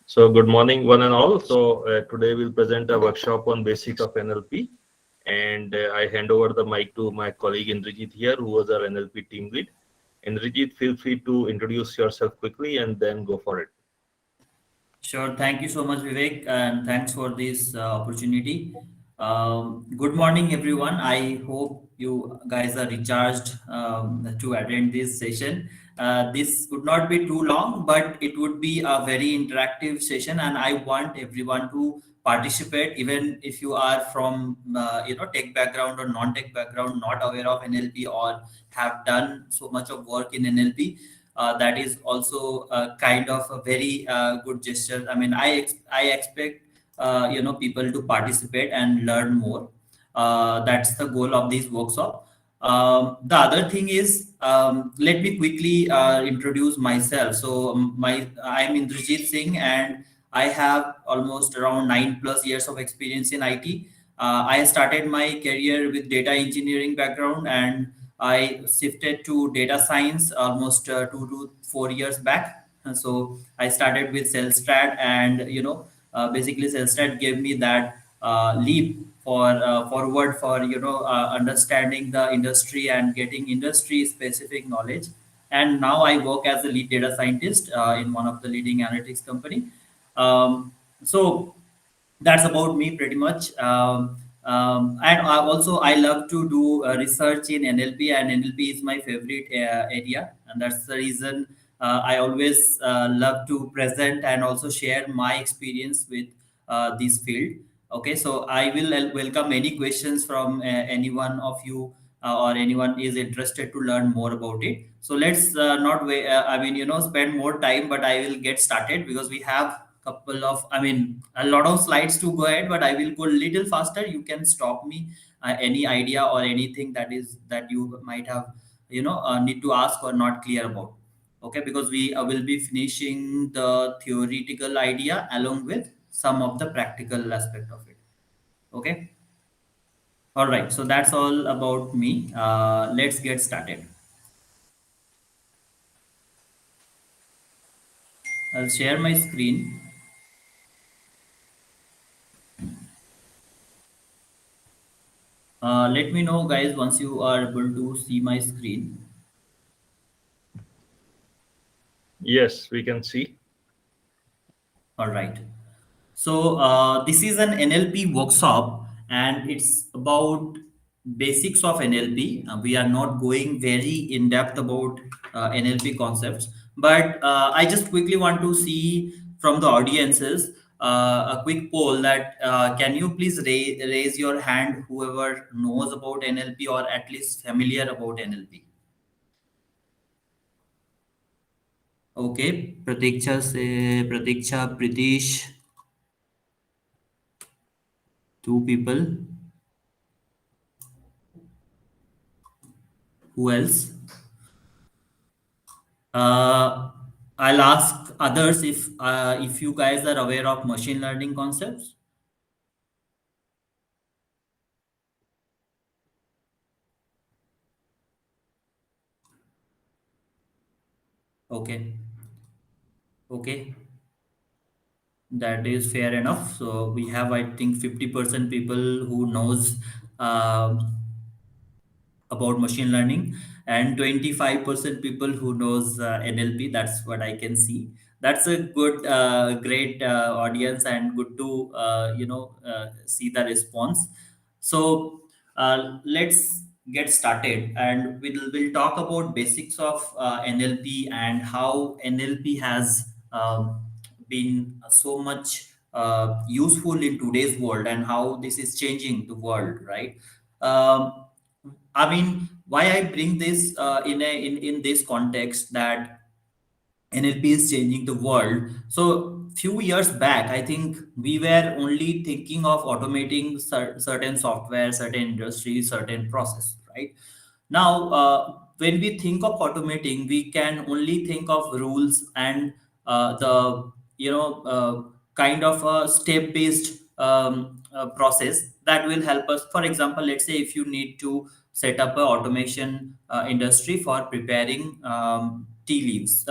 So good morning, one and all. So today we'll present a workshop on basics of NLP, and I hand over the mic to my colleague Indrajit here, who was our NLP team lead. Indrajit, feel free to introduce yourself quickly and then go for it. Sure. Thank you so much, Vivek, and thanks for this opportunity. Good morning, everyone. I hope you guys are recharged to attend this session. This would not be too long, but it would be a very interactive session, and I want everyone to participate, even if you are from tech background or non-tech background, not aware of NLP or have done so much of work in NLP. That is also kind of a very good gesture. I mean, I expect people to participate and learn more. That's the goal of this workshop. The other thing is, let me quickly introduce myself. So I'm Indrajit Singh, and I have almost around 9+ years of experience in IT. I started my career with data engineering background, and I shifted to data science almost 2 to 4 years back. And so I started with Salesstrat, and basically Salesstrat gave me that leap forward for understanding the industry and getting industry specific knowledge. And now I work as a lead data scientist in one of the leading analytics company. So that's about me pretty much. And I love to do research in NLP, and NLP is my favorite area, and that's the reason I always love to present and also share my experience with this field. Okay, so I will welcome any questions from any one of you, or anyone is interested to learn more about it. So let's not wait. I mean, spend more time, but I will get started because we have couple of, I mean, a lot of slides to go ahead, but I will go a little faster. You can stop me any idea or anything that you might have need to ask or not clear about. Okay, because we will be finishing the theoretical idea along with some of the practical aspect of it. Okay. All right, so that's all about me. Let's get started. I'll share my screen. Let me know, guys, once you are able to see my screen. Yes, we can see. All right. So this is an NLP workshop, and it's about basics of NLP. We are not going very in depth about NLP concepts, but I just quickly want to see from the audiences a quick poll that can you please raise your hand, whoever knows about NLP or at least familiar about NLP. Okay, Pratiksha, Pritish, two people. Who else? Uh, I'll ask others if you guys are aware of machine learning concepts. Okay, okay, that is fair enough. So we have, I think, 50% people who knows um about machine learning, and 25% people who knows NLP. That's what I can see. That's a good great audience, and good to see the response. So let's get started, and we'll talk about basics of NLP and how NLP has been so much useful in today's world, and how this is changing the world, right? um, I mean, why I bring this in this context that NLP is changing the world. So few years back, I think we were only thinking of automating certain software, certain industry, certain process, right? Now, when we think of automating, we can only think of rules and the kind of a step-based process that will help us. For example, let's say if you need to set up a automation industry for preparing tea leaves.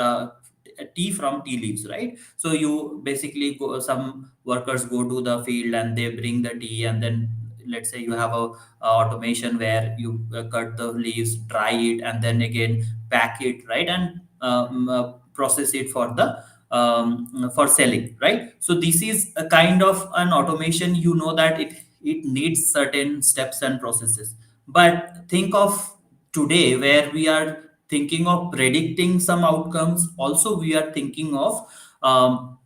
tea from tea leaves, right? So you basically go, some workers go to the field and they bring the tea, and then let's say you have a automation where you cut the leaves, dry it, and then again pack it, right, and process it for the for selling, right? So this is a kind of an automation, you know, that it needs certain steps and processes. But think of today where we are thinking of predicting some outcomes. Also we are thinking um,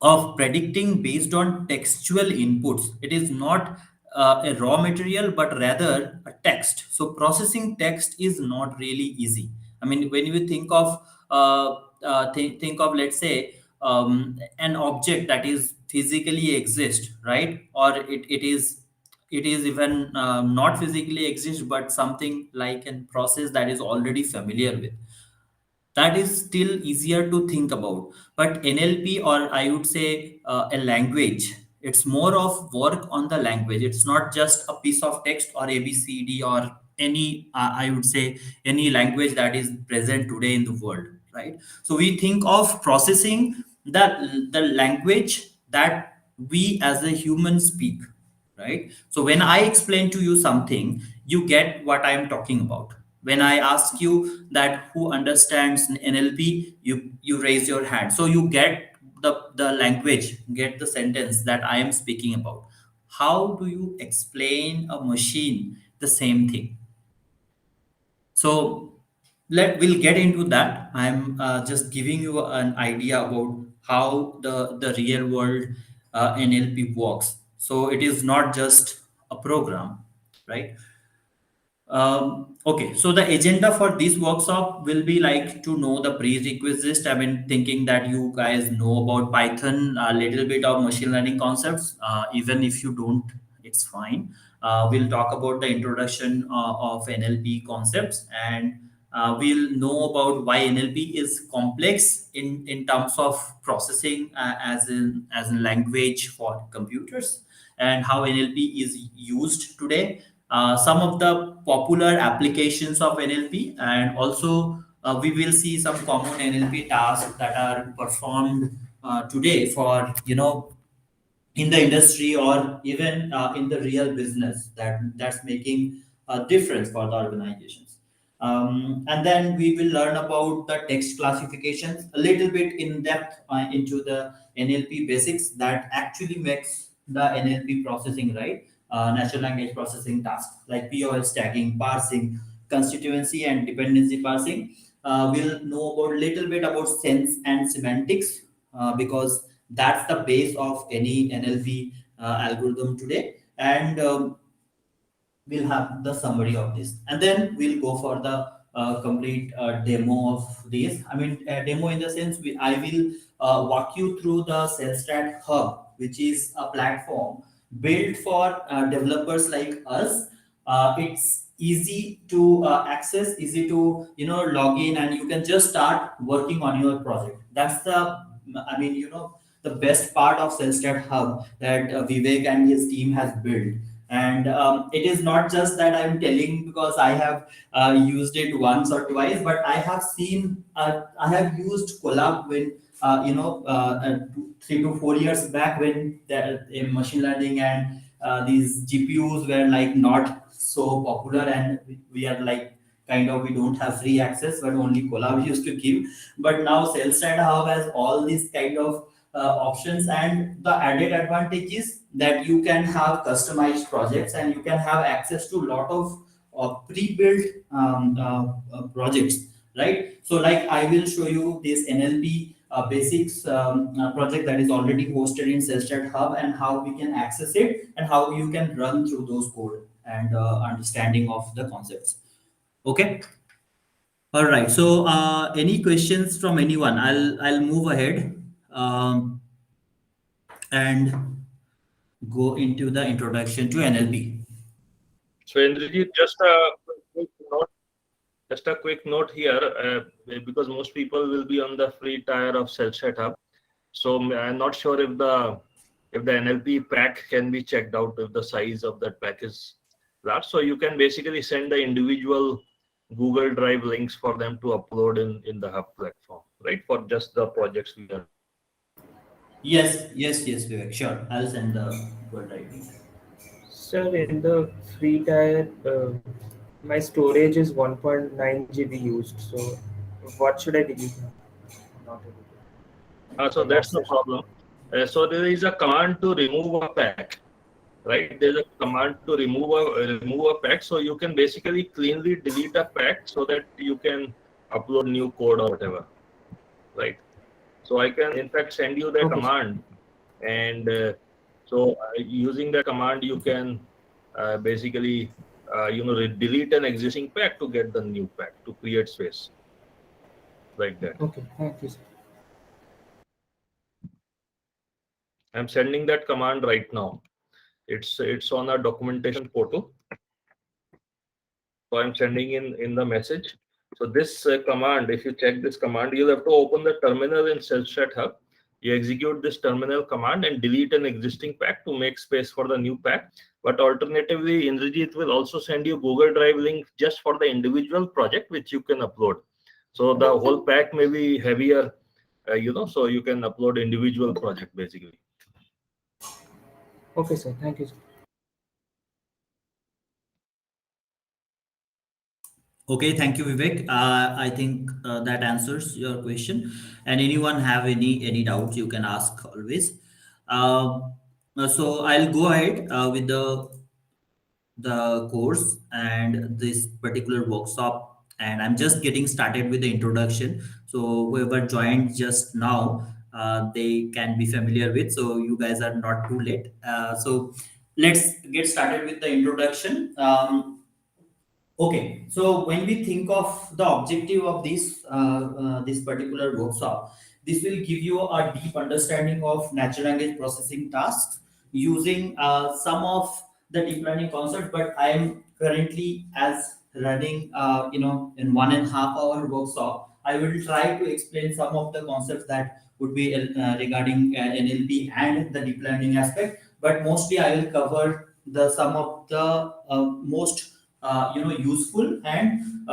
of predicting based on textual inputs. It is not a raw material, but rather a text. So processing text is not really easy. I mean, when you think of think of, let's say, an object that is physically exist, right? Or it is even not physically exist, but something like a process that is already familiar with, that is still easier to think about. But NLP, or I would say a language, it's more of work on the language. It's not just a piece of text or ABCD or any, I would say, any language that is present today in the world, right? So we think of processing the language that we as a human speak, right? So when I explain to you something, you get what I am talking about. When I ask you that who understands NLP, you raise your hand, so you get the language, get the sentence that I am speaking about. How do you explain a machine the same thing? So we'll get into that. I'm just giving you an idea about how the real world NLP works. So it is not just a program, right? Okay, so the agenda for this workshop will be like to know the prerequisites. I've been thinking that you guys know about Python, a little bit of machine learning concepts. Even if you don't, it's fine. We'll talk about the introduction of NLP concepts, and we'll know about why NLP is complex in terms of processing as in language for computers, and how NLP is used today, some of the popular applications of NLP, and also we will see some common NLP tasks that are performed today for, in the industry or even in the real business, that's making a difference for the organizations. And then we will learn about the text classifications a little bit in depth into the NLP basics that actually makes the NLP processing, right? Natural language processing tasks like POS tagging, parsing, constituency and dependency parsing. We'll know about little bit about sense and semantics, because that's the base of any NLP algorithm today. And we'll have the summary of this, and then we'll go for the complete demo of this. I mean, demo in the sense I will walk you through the Cellstat Hub, which is a platform built for developers like us. It's easy to access, easy to log in, and you can just start working on your project. That's the, I mean, the best part of Cellstat Hub that Vivek and his team has built. And it is not just that I'm telling because I have used it once or twice, but I have seen, I have used Colab when 3 to 4 years back, when the machine learning and these GPUs were like not so popular, and we are like kind of, we don't have free access, but only Colab used to give. But now Cellstat Hub has all these kind of options, and the added advantage is that you can have customized projects and you can have access to a lot of pre-built projects, right? So like I will show you this NLP basics project that is already hosted in Cellstat Hub, and how we can access it and how you can run through those code and understanding of the concepts. Okay. All right. So any questions from anyone? I'll move ahead and go into the introduction to NLP. So Indrajit, just a quick note here, because most people will be on the free tier of Cellstat Hub. So I'm not sure if the NLP pack can be checked out, if the size of that pack is large. So you can basically send the individual Google Drive links for them to upload in the Hub platform. right? For just the projects we are. Yes, Vivek. Sure, I'll send the Google Drive link. Sir, in the free tier, my storage is 1.9 GB used. So what should I delete now? I'm not able to. So The that's last the session. problem. So there is a command to remove a pack, right? There's a command to remove a pack. So you can basically cleanly delete a pack so that you can upload new code or whatever, right? So I can in fact send you the Okay, sir. command, and using the command you can basically delete an existing pack to get the new pack to create space like that. Okay, thank you, sir. I'm sending that command right now. It's on our documentation portal. So I'm sending in the message. So this command, if you check this command, you'll have to open the terminal in SalesChat Hub. You execute this terminal command and delete an existing pack to make space for the new pack. But alternatively, Indrajit will also send you Google Drive link just for the individual project which you can upload. So the whole pack may be heavier, so you can upload individual project basically. Okay, sir. Thank you, sir. Okay, thank you, Vivek. I think that answers your question. And anyone have any doubts, you can ask always. So I'll go ahead with the course and this particular workshop, and I'm just getting started with the introduction. So whoever joined just now, they can be familiar with. So you guys are not too late. So let's get started with the introduction. Okay, so when we think of the objective of this particular workshop, this will give you a deep understanding of natural language processing tasks using some of the deep learning concepts. But I am currently as running, in 1.5 hour workshop. I will try to explain some of the concepts that would be regarding NLP and the deep learning aspect. But mostly, I will cover the some of the most useful and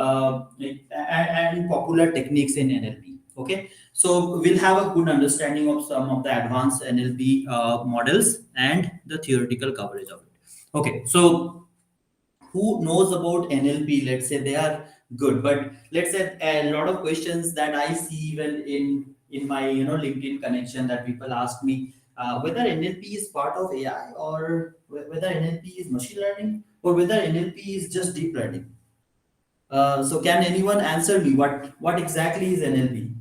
popular techniques in NLP. Okay, so we'll have a good understanding of some of the advanced NLP models and the theoretical coverage of it. Okay, so who knows about NLP? Let's say they are good, but let's say a lot of questions that I see even in my LinkedIn connection, that people ask me whether NLP is part of AI, or whether NLP is machine learning, or whether NLP is just deep learning. So can anyone answer me what exactly is NLP?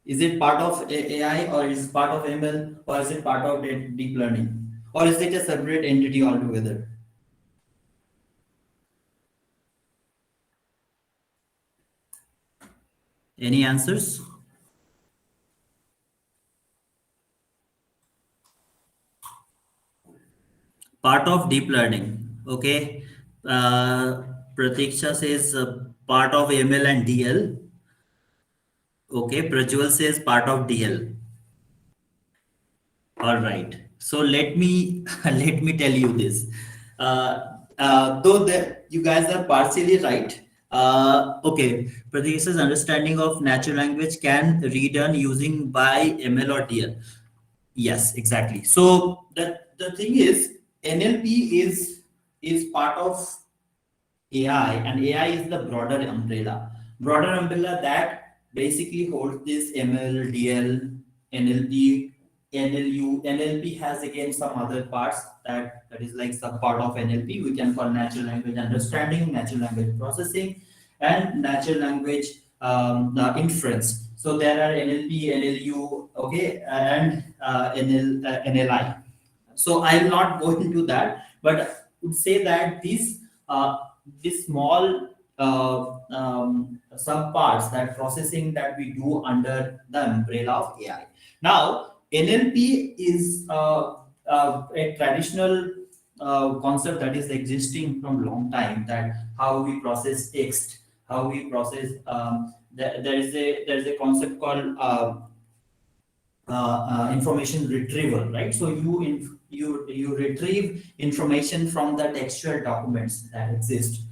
Is it part of AI, or is it part of ML, or is it part of deep learning, or is it a separate entity altogether? Any answers? Part of deep learning. Okay. Pratiksha says part of ML and DL. Okay. Prajwal says part of DL. All right. So let me let me tell you this. Though that you guys are partially right. Okay. Pratiksha's understanding of natural language can be done using by ML or DL. Yes, exactly. So the thing is, NLP is part of AI, and AI is the broader umbrella that basically holds this ML, DL, NLP, NLU. NLP has again some other parts that is like some part of NLP. We can call natural language understanding, natural language processing, and natural language inference. So there are NLP, NLU, okay, and NLI. So I'll not go into that, but I would say that these small sub parts, that processing that we do under the umbrella of AI. Now, NLP is a traditional concept that is existing from long time. That how we process text, how we process. There is a concept called information retrieval, right? So you retrieve information from the textual documents that exist.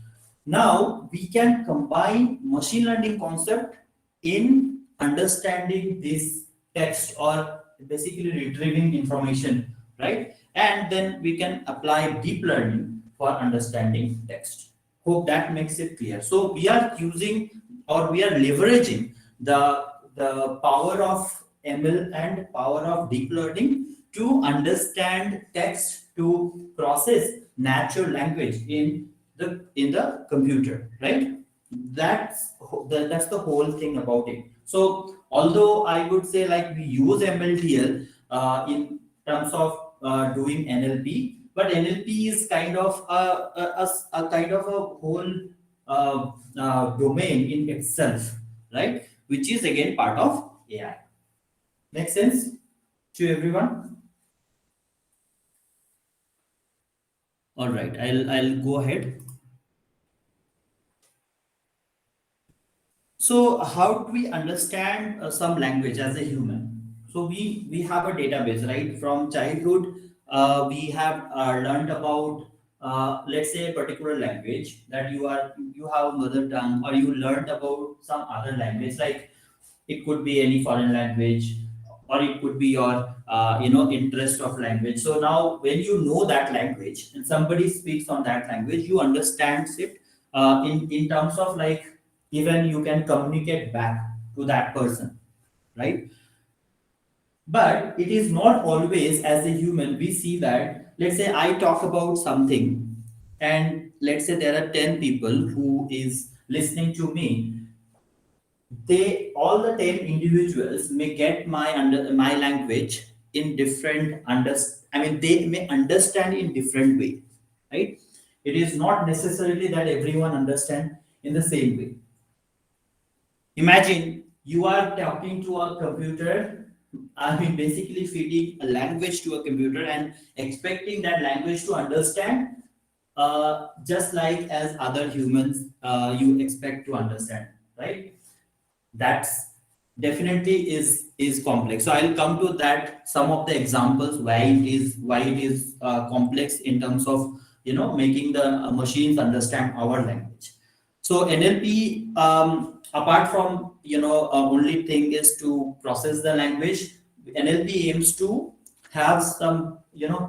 Now we can combine machine learning concept in understanding this text or basically retrieving information, right? And then we can apply deep learning for understanding text. Hope that makes it clear. So we are using or we are leveraging the power of ML and power of deep learning to understand text, to process natural language in the computer, right? That's the whole thing about it. So although I would say like we use MLTL in terms of doing NLP, but NLP is kind of a kind of a whole domain in itself, right? Which is again part of AI. Make sense to everyone? All right, I'll go ahead. So how do we understand some language as a human? So we have a database, right? From childhood, we have learned about let's say a particular language that you have mother tongue, or you learned about some other language, like it could be any foreign language, or it could be your interest of language. So now when you know that language and somebody speaks on that language, you understand it in terms of like even you can communicate back to that person, right? But it is not always as a human we see that. Let's say I talk about something, and let's say there are 10 people who is listening to me. They all the 10 individuals may get my language in different I mean they may understand in different way, right? It is not necessarily that everyone understand in the same way. Imagine you are talking to a computer, I mean, basically feeding a language to a computer and expecting that language to understand just like as other humans you expect to understand, right? That's definitely is complex. So I'll come to that some of the examples why it is complex in terms of making the machines understand our language. So NLP, apart from only thing is to process the language, NLP aims to have some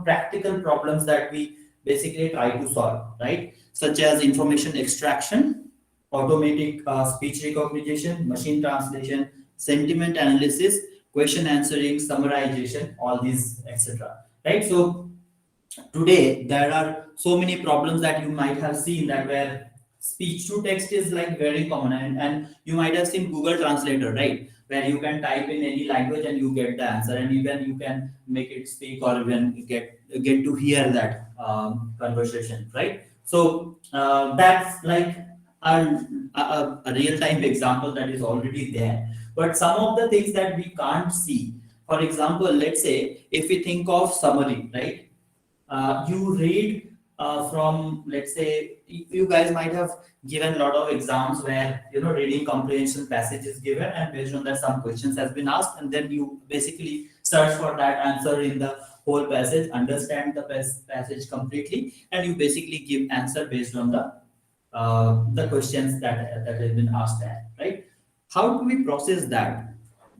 practical problems that we basically try to solve, right? Such as information extraction, automatic speech recognition, machine translation, sentiment analysis, question answering, summarization, all these, etc. Right? So today there are so many problems that you might have seen that where speech to text is like very common, and you might have seen Google Translator, right? Where you can type in any language and you get the answer, and even you can make it speak or even get to hear that conversation, right? So that's like a real-time example that is already there. But some of the things that we can't see, for example, let's say if we think of summary, right? You read from, let's say, you guys might have given a lot of exams where reading comprehension passage is given, and based on that some questions has been asked, and then you basically search for that answer in the whole passage, understand the passage completely, and you basically give answer based on the questions that have been asked there, right? How do we process that?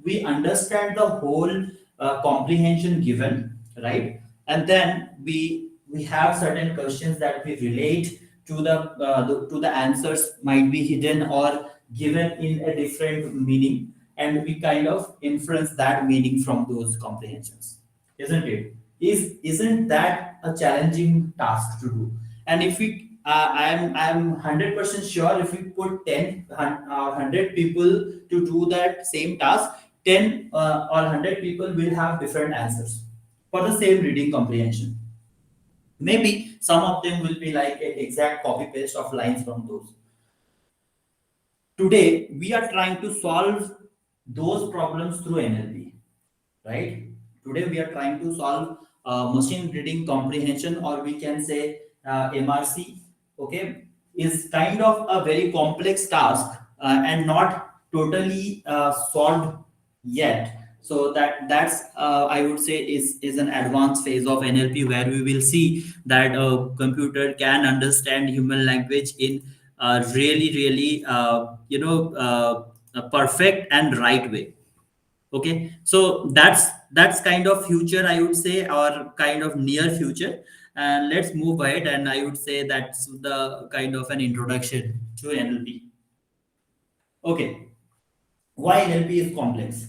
We understand the whole comprehension given, right? And then we have certain questions that we relate to the answers might be hidden or given in a different meaning, and we kind of inference that meaning from those comprehensions, isn't it? Isn't that a challenging task to do? And if we I'm 100% sure if we put 10 or 100 people to do that same task, 10 or 100 people will have different answers for the same reading comprehension. Maybe some of them will be like an exact copy paste of lines from those. Today, we are trying to solve those problems through NLP, right? Today, we are trying to solve machine reading comprehension, or we can say MRC, okay, is kind of a very complex task and not totally solved yet. So that's I would say is an advanced phase of NLP, where we will see that a computer can understand human language in really perfect and right way. Okay, so that's kind of future, I would say, or kind of near future. And let's move ahead, and I would say that's the kind of an introduction to NLP. Okay, why NLP is complex?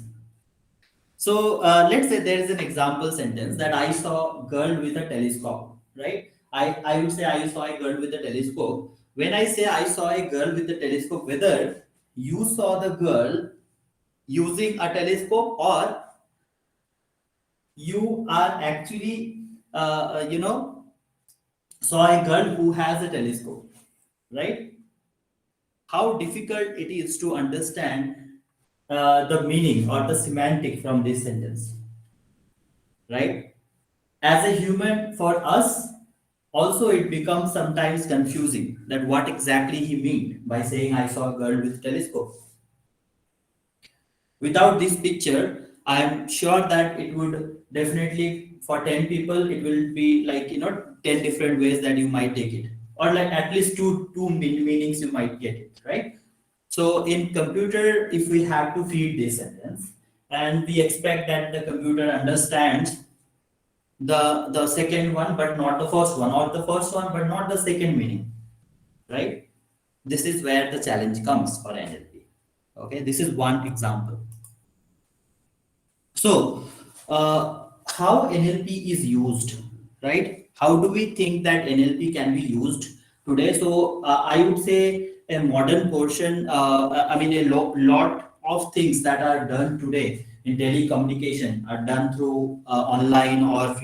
So let's say there is an example sentence that I saw a girl with a telescope, right? I would say I saw a girl with a telescope. When I say I saw a girl with a telescope, whether you saw the girl using a telescope, or you are actually, saw a girl who has a telescope, right? How difficult it is to understand the meaning or the semantic from this sentence, right? As a human, for us, also it becomes sometimes confusing that what exactly he mean by saying I saw a girl with telescope. Without this picture, I am sure that it would definitely, for 10 people, it will be like, 10 different ways that you might take it, or like at least two meanings you might get it, right? So in computer, if we have to feed this sentence, and we expect that the computer understands the second one but not the first one, or the first one but not the second meaning, right? This is where the challenge comes for NLP. Okay, this is one example. So, how NLP is used, right? How do we think that NLP can be used today? So, I would say a modern portion, lot of things that are done today in telecommunication are done through online, or,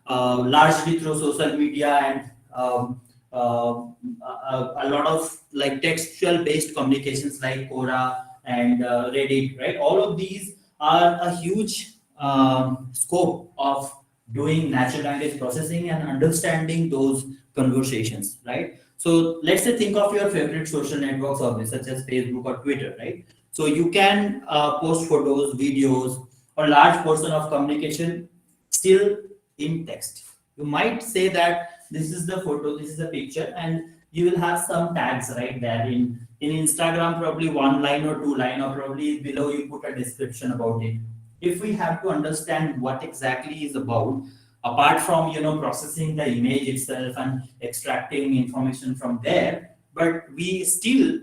largely through social media, and a lot of like textual based communications like Quora and Reddit, right? All of these are a huge scope of doing natural language processing and understanding those conversations, right? So let's say think of your favorite social network service such as Facebook or Twitter, right? So you can post photos, videos, or large portion of communication still in text. You might say that this is the photo, this is the picture, and you will have some tags right there. In Instagram, probably one line or two line, or probably below you put a description about it. If we have to understand what exactly is about, apart from processing the image itself and extracting information from there, but we still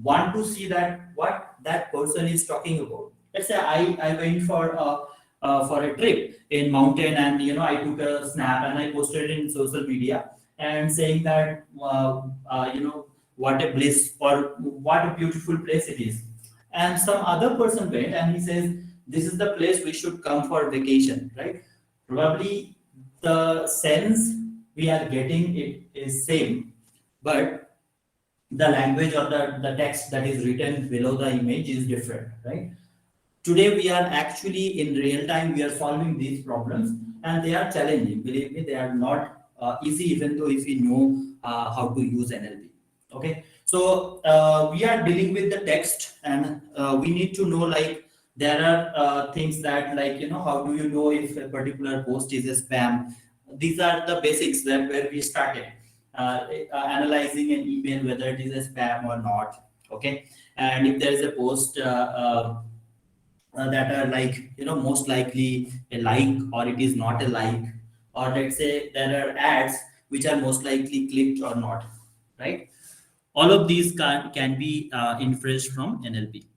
want to see that what that person is talking about. Let's say I went for a trip in mountain, and I took a snap and I posted it in social media, and saying that what a bliss, or what a beautiful place it is. And some other person went and he says this is the place we should come for vacation, right? Probably the sense we are getting it is same, but the language or the text that is written below the image is different, right? Today we are actually in real time, we are solving these problems, and they are challenging. Believe me, they are not easy, even though if we know how to use NLP. Okay, so we are dealing with the text, and we need to know, like, there are things that, like, how do you know if a particular post is a spam? These are the basics where we started analyzing an email, whether it is a spam or not. Okay, and if there is a post that are, like, most likely a like, or it is not a like, or let's say there are ads which are most likely clicked or not, right? All of these can be inferred from NLP.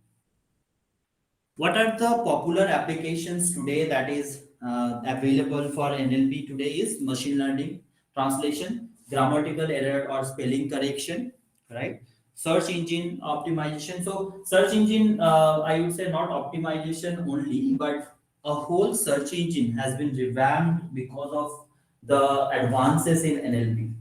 What are the popular applications today that is available for NLP today is machine learning, translation, grammatical error or spelling correction, right? Search engine optimization. So search engine, I would say not optimization only, but a whole search engine has been revamped because of the advances in NLP.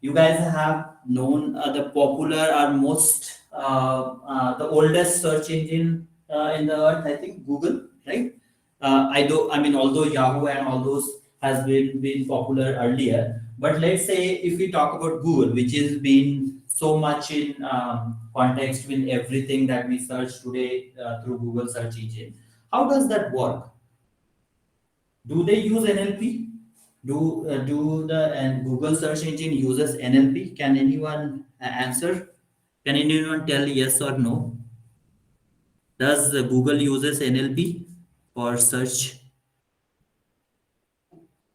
You guys have known the popular or most the oldest search engine in the earth, I think Google, right? Although Yahoo and all those has been popular earlier, but let's say if we talk about Google, which has been so much in context with everything that we search today through Google search engine, how does that work? Do they use NLP? Do the and Google search engine uses NLP? Can anyone answer? Can anyone tell yes or no? Does Google uses NLP for search?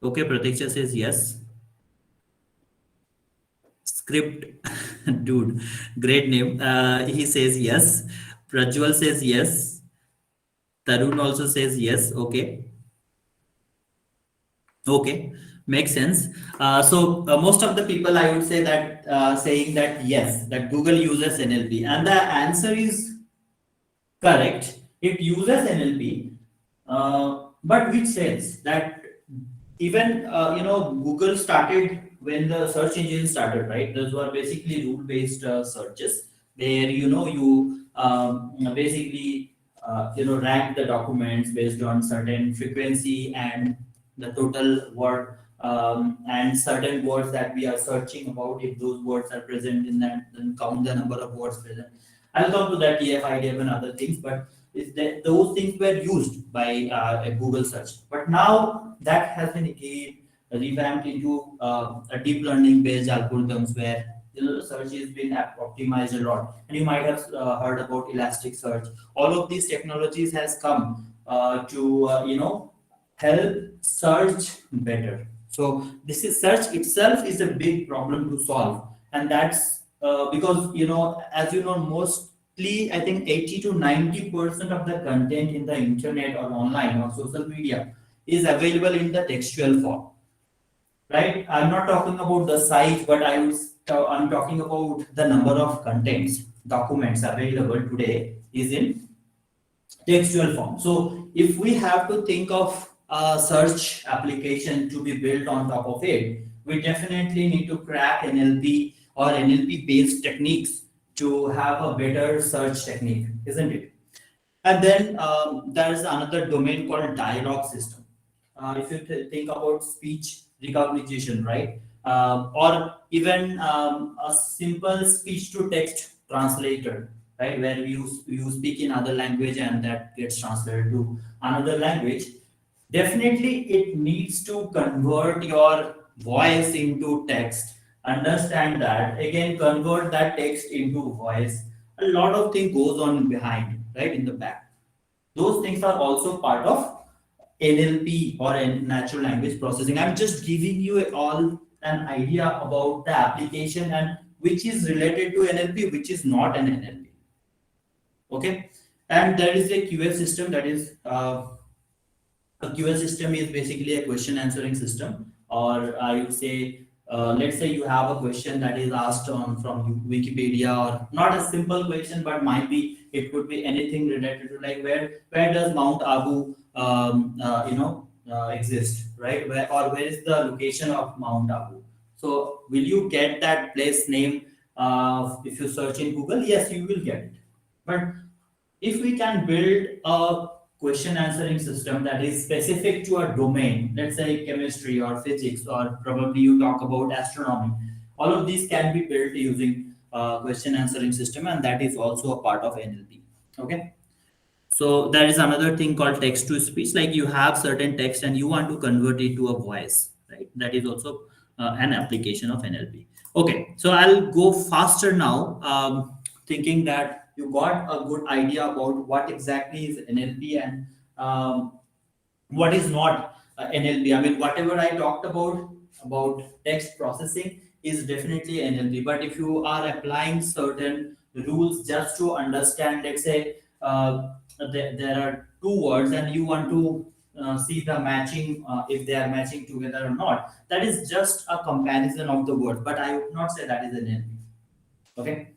Okay, Pratiksha says yes. Script, dude, great name. He says yes. Prajwal says yes. Tarun also says yes. Okay. Okay, makes sense. So most of the people, I would say that saying that yes, that Google uses NLP, and the answer is correct. It uses NLP, but which sense that even Google started when the search engine started, right? Those were basically rule-based searches where you basically rank the documents based on certain frequency and the total word and certain words that we are searching about. If those words are present in that, then count the number of words present. I'll come to that EF, IDF, and other things, but is that those things were used by a Google search. But now that has been again revamped into a deep learning based algorithms where search has been optimized a lot. And you might have heard about Elasticsearch. All of these technologies has come to help search better. So this is search itself is a big problem to solve, and that's because as mostly I think 80 to 90% of the content in the internet or online or social media is available in the textual form, right? I'm not talking about the size, but I'm talking about the number of contents documents available today is in textual form. So if we have to think of a search application to be built on top of it, we definitely need to crack NLP or NLP based techniques to have a better search technique, isn't it? And then there's another domain called dialogue system. If you think about speech recognition, right? Or even a simple speech to text translator, right? Where you speak in other language and that gets translated to another language. Definitely, it needs to convert your voice into text. Understand that. Again, convert that text into voice. A lot of things goes on behind, right, in the back. Those things are also part of NLP or natural language processing. I'm just giving you all an idea about the application and which is related to NLP, which is not an NLP. Okay, and there is a QA system that is. A QA system is basically a question answering system, or I would say, let's say you have a question that is asked on from Wikipedia, or not a simple question, but might be it could be anything related to like where does Mount Abu exist, right? Where is the location of Mount Abu? So will you get that place name if you search in Google? Yes, you will get it. But if we can build a question answering system that is specific to a domain, let's say chemistry or physics, or probably you talk about astronomy, all of these can be built using question answering system, and that is also a part of NLP. Okay, so there is another thing called text to speech, like you have certain text and you want to convert it to a voice, right? That is also an application of NLP. Okay, so I'll go faster now, thinking that you got a good idea about what exactly is NLP and what is not NLP. I mean, whatever I talked about text processing is definitely NLP. But if you are applying certain rules just to understand, let's say there are two words and you want to see the matching, if they are matching together or not, that is just a comparison of the words. But I would not say that is NLP. Okay.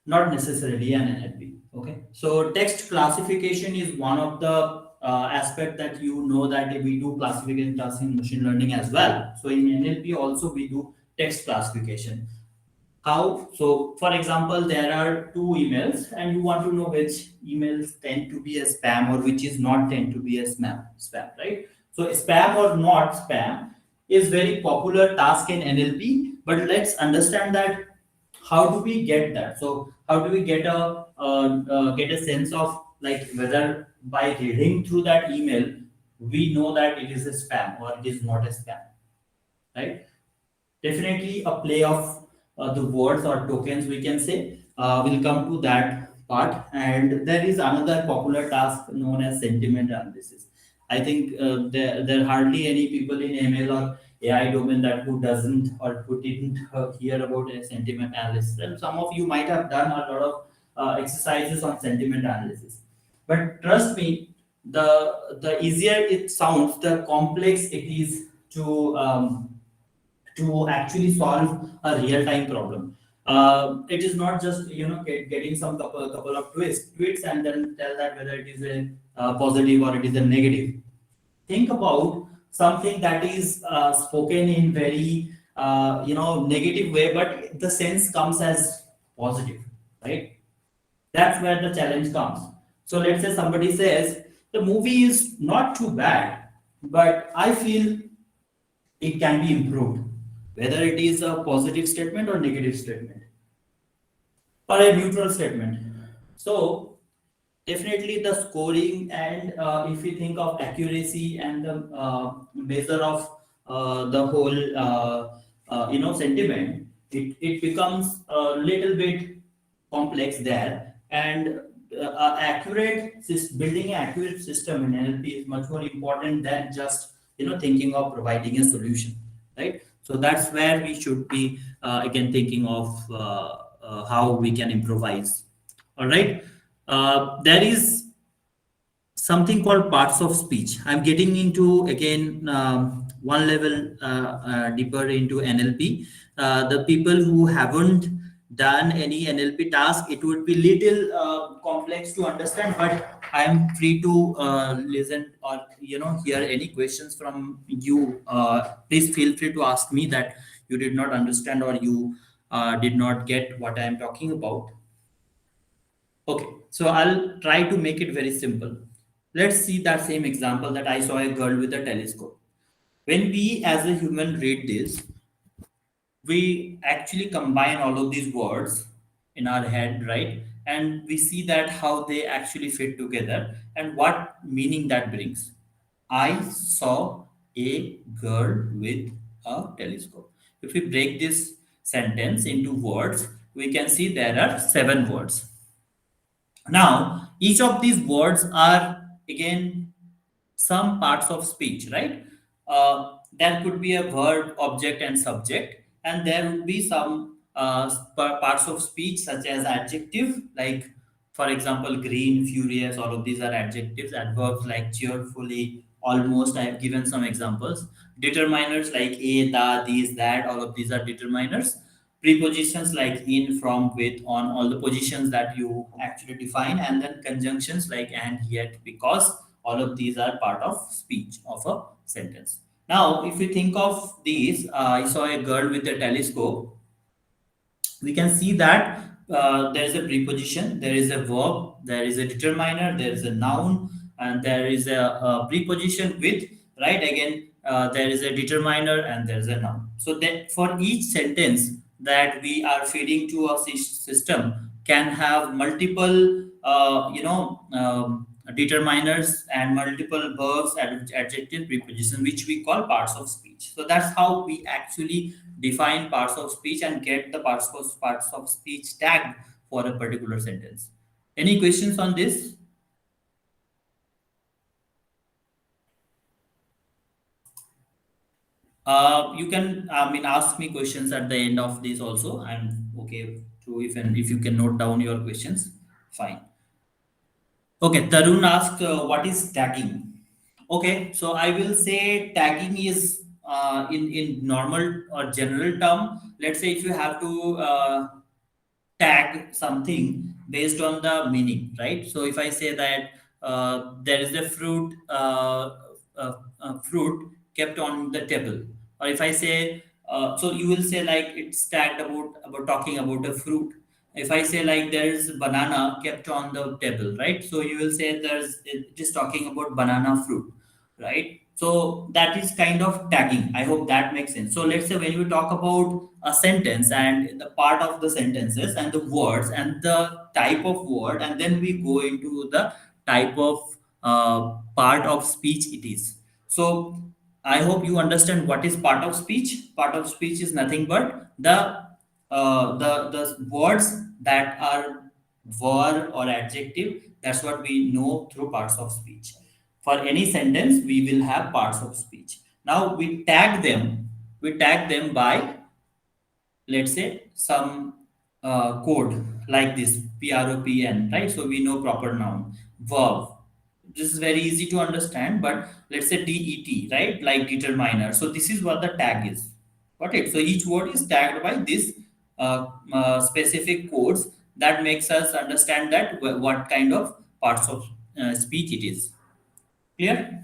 Not necessarily an NLP. Okay, so text classification is one of the aspect that that we do classification tasks in machine learning as well. So in NLP also we do text classification. How? So for example, there are two emails and you want to know which emails tend to be a spam or which is not tend to be a spam, right? So spam or not spam is very popular task in NLP, but let's understand that how do we get that? So how do we get a sense of like whether by reading through that email we know that it is a spam or it is not a spam, right? Definitely a play of the words or tokens, we can say. We'll come to that part, and there is another popular task known as sentiment analysis. I think there are hardly any people in ML or AI domain that who doesn't or who didn't hear about a sentiment analysis. And some of you might have done a lot of exercises on sentiment analysis. But trust me, the easier it sounds, the complex it is to actually solve a real time problem. It is not just getting some couple of tweets and then tell that whether it is a positive or it is a negative. Think about something that is spoken in very negative way, but the sense comes as positive, right? That's where the challenge comes. So let's say somebody says the movie is not too bad, but I feel it can be improved, whether it is a positive statement or negative statement or a neutral statement. So definitely the scoring and if we think of accuracy and the measure of the whole sentiment, it becomes a little bit complex there. And building an accurate system in NLP is much more important than just thinking of providing a solution, right? So that's where we should be again thinking of how we can improvise. All right. There is something called parts of speech. I'm getting into again one level deeper into NLP. The people who haven't done any NLP task, it would be little complex to understand. But I am free to listen or hear any questions from you. Please feel free to ask me that you did not understand or you did not get what I am talking about. Okay, so I'll try to make it very simple. Let's see that same example that I saw a girl with a telescope. When we as a human read this, we actually combine all of these words in our head, right? And we see that how they actually fit together and what meaning that brings. I saw a girl with a telescope. If we break this sentence into words, we can see there are 7 words. Now, each of these words are again some parts of speech, right? There could be a verb, object, and subject, and there would be some parts of speech such as adjective, like for example, green, furious. All of these are adjectives. Adverbs like cheerfully, almost. I have given some examples. Determiners like a, the, these, that. All of these are determiners. Prepositions like in, from, with, on, all the positions that you actually define, and then conjunctions like and, yet, because. All of these are part of speech of a sentence. Now, if you think of these, I saw a girl with a telescope. We can see that there is a preposition, there is a verb, there is a determiner, there is a noun, and there is a preposition with, right? Again, there is a determiner and there is a noun. So that for each sentence that we are feeding to a system can have multiple, determiners and multiple verbs, adjective, preposition, which we call parts of speech. So that's how we actually define parts of speech and get the parts of speech tagged for a particular sentence. Any questions on this? You can ask me questions at the end of this also. I'm okay to if you can note down your questions, fine. Okay, Tarun asked, what is tagging? Okay, so I will say tagging is in normal or general term. Let's say if you have to tag something based on the meaning, right? So if I say that there is a fruit kept on the table, or if I say, so you will say like it's tagged about talking about a fruit. If I say like there is banana kept on the table, right? So you will say it is talking about banana fruit, right? So that is kind of tagging. I hope that makes sense. So let's say when you talk about a sentence and the part of the sentences and the words and the type of word, and then we go into the type of part of speech it is. So I hope you understand what is part of speech. Part of speech is nothing but the words that are verb or adjective. That's what we know through parts of speech. For any sentence, we will have parts of speech. Now we tag them. We tag them by, let's say, some code like this PROPN, right? So we know proper noun, verb. This is very easy to understand, but let's say DET, right? Like determiner. So this is what the tag is. Got it? So each word is tagged by this specific codes that makes us understand that what kind of parts of speech it is. Clear?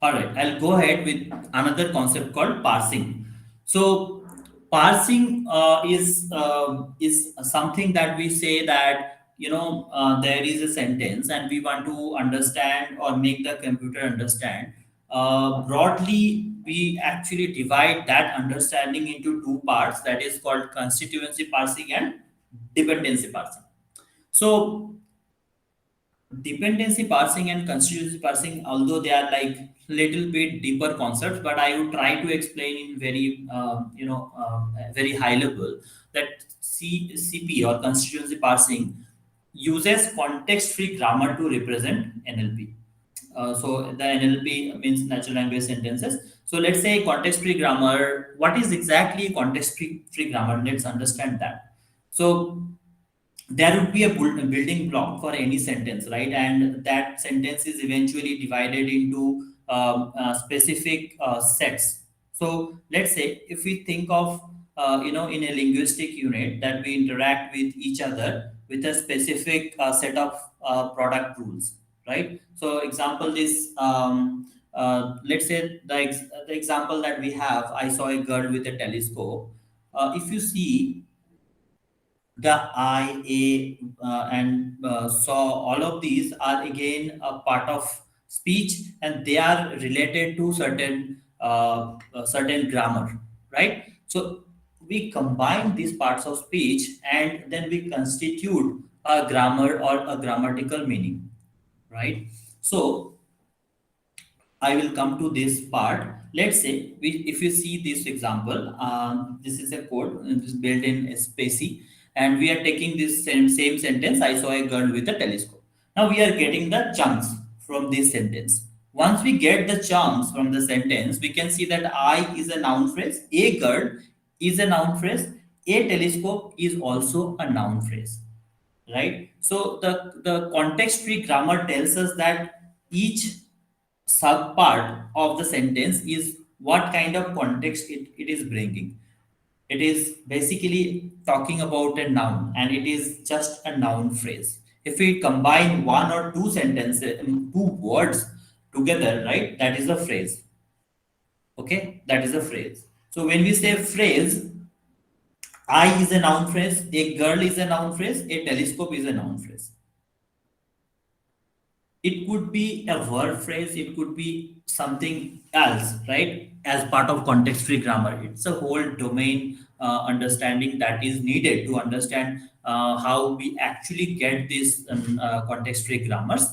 All right, I'll go ahead with another concept called parsing. So, parsing is something that we say that, there is a sentence and we want to understand or make the computer understand. Broadly, we actually divide that understanding into two parts, that is called constituency parsing and dependency parsing. So dependency parsing and constituency parsing, although they are like little bit deeper concepts, but I would try to explain in very very high level that CP or constituency parsing uses context free grammar to represent NLP. So the NLP means natural language sentences. So let's say context free grammar. What is exactly context free grammar? Let's understand that. So there would be a building block for any sentence, right? And that sentence is eventually divided into specific sets. So let's say if we think of in a linguistic unit that we interact with each other with a specific set of product rules, right? So example is let's say the example that we have, I saw a girl with a telescope. If you see the I, A, and saw, all of these are again a part of speech, and they are related to certain grammar, right? So we combine these parts of speech and then we constitute a grammar or a grammatical meaning, right? So I will come to this part. Let's say if you see this example, this is a code this is built in Spacey, and we are taking this same sentence. I saw a girl with a telescope. Now we are getting the chunks from this sentence. Once we get the chunks from the sentence, we can see that I is a noun phrase, a girl is a noun phrase, a telescope is also a noun phrase, right? So the context free grammar tells us that each sub part of the sentence is what kind of context it is bringing. It is basically talking about a noun and it is just a noun phrase. If we combine one or two sentences, two words together, right, that is a phrase. Okay, that is a phrase. So when we say phrase, I is a noun phrase, a girl is a noun phrase, a telescope is a noun phrase. It could be a verb phrase, it could be something else, right? As part of context free grammar, it's a whole domain understanding that is needed to understand how we actually get these context free grammars.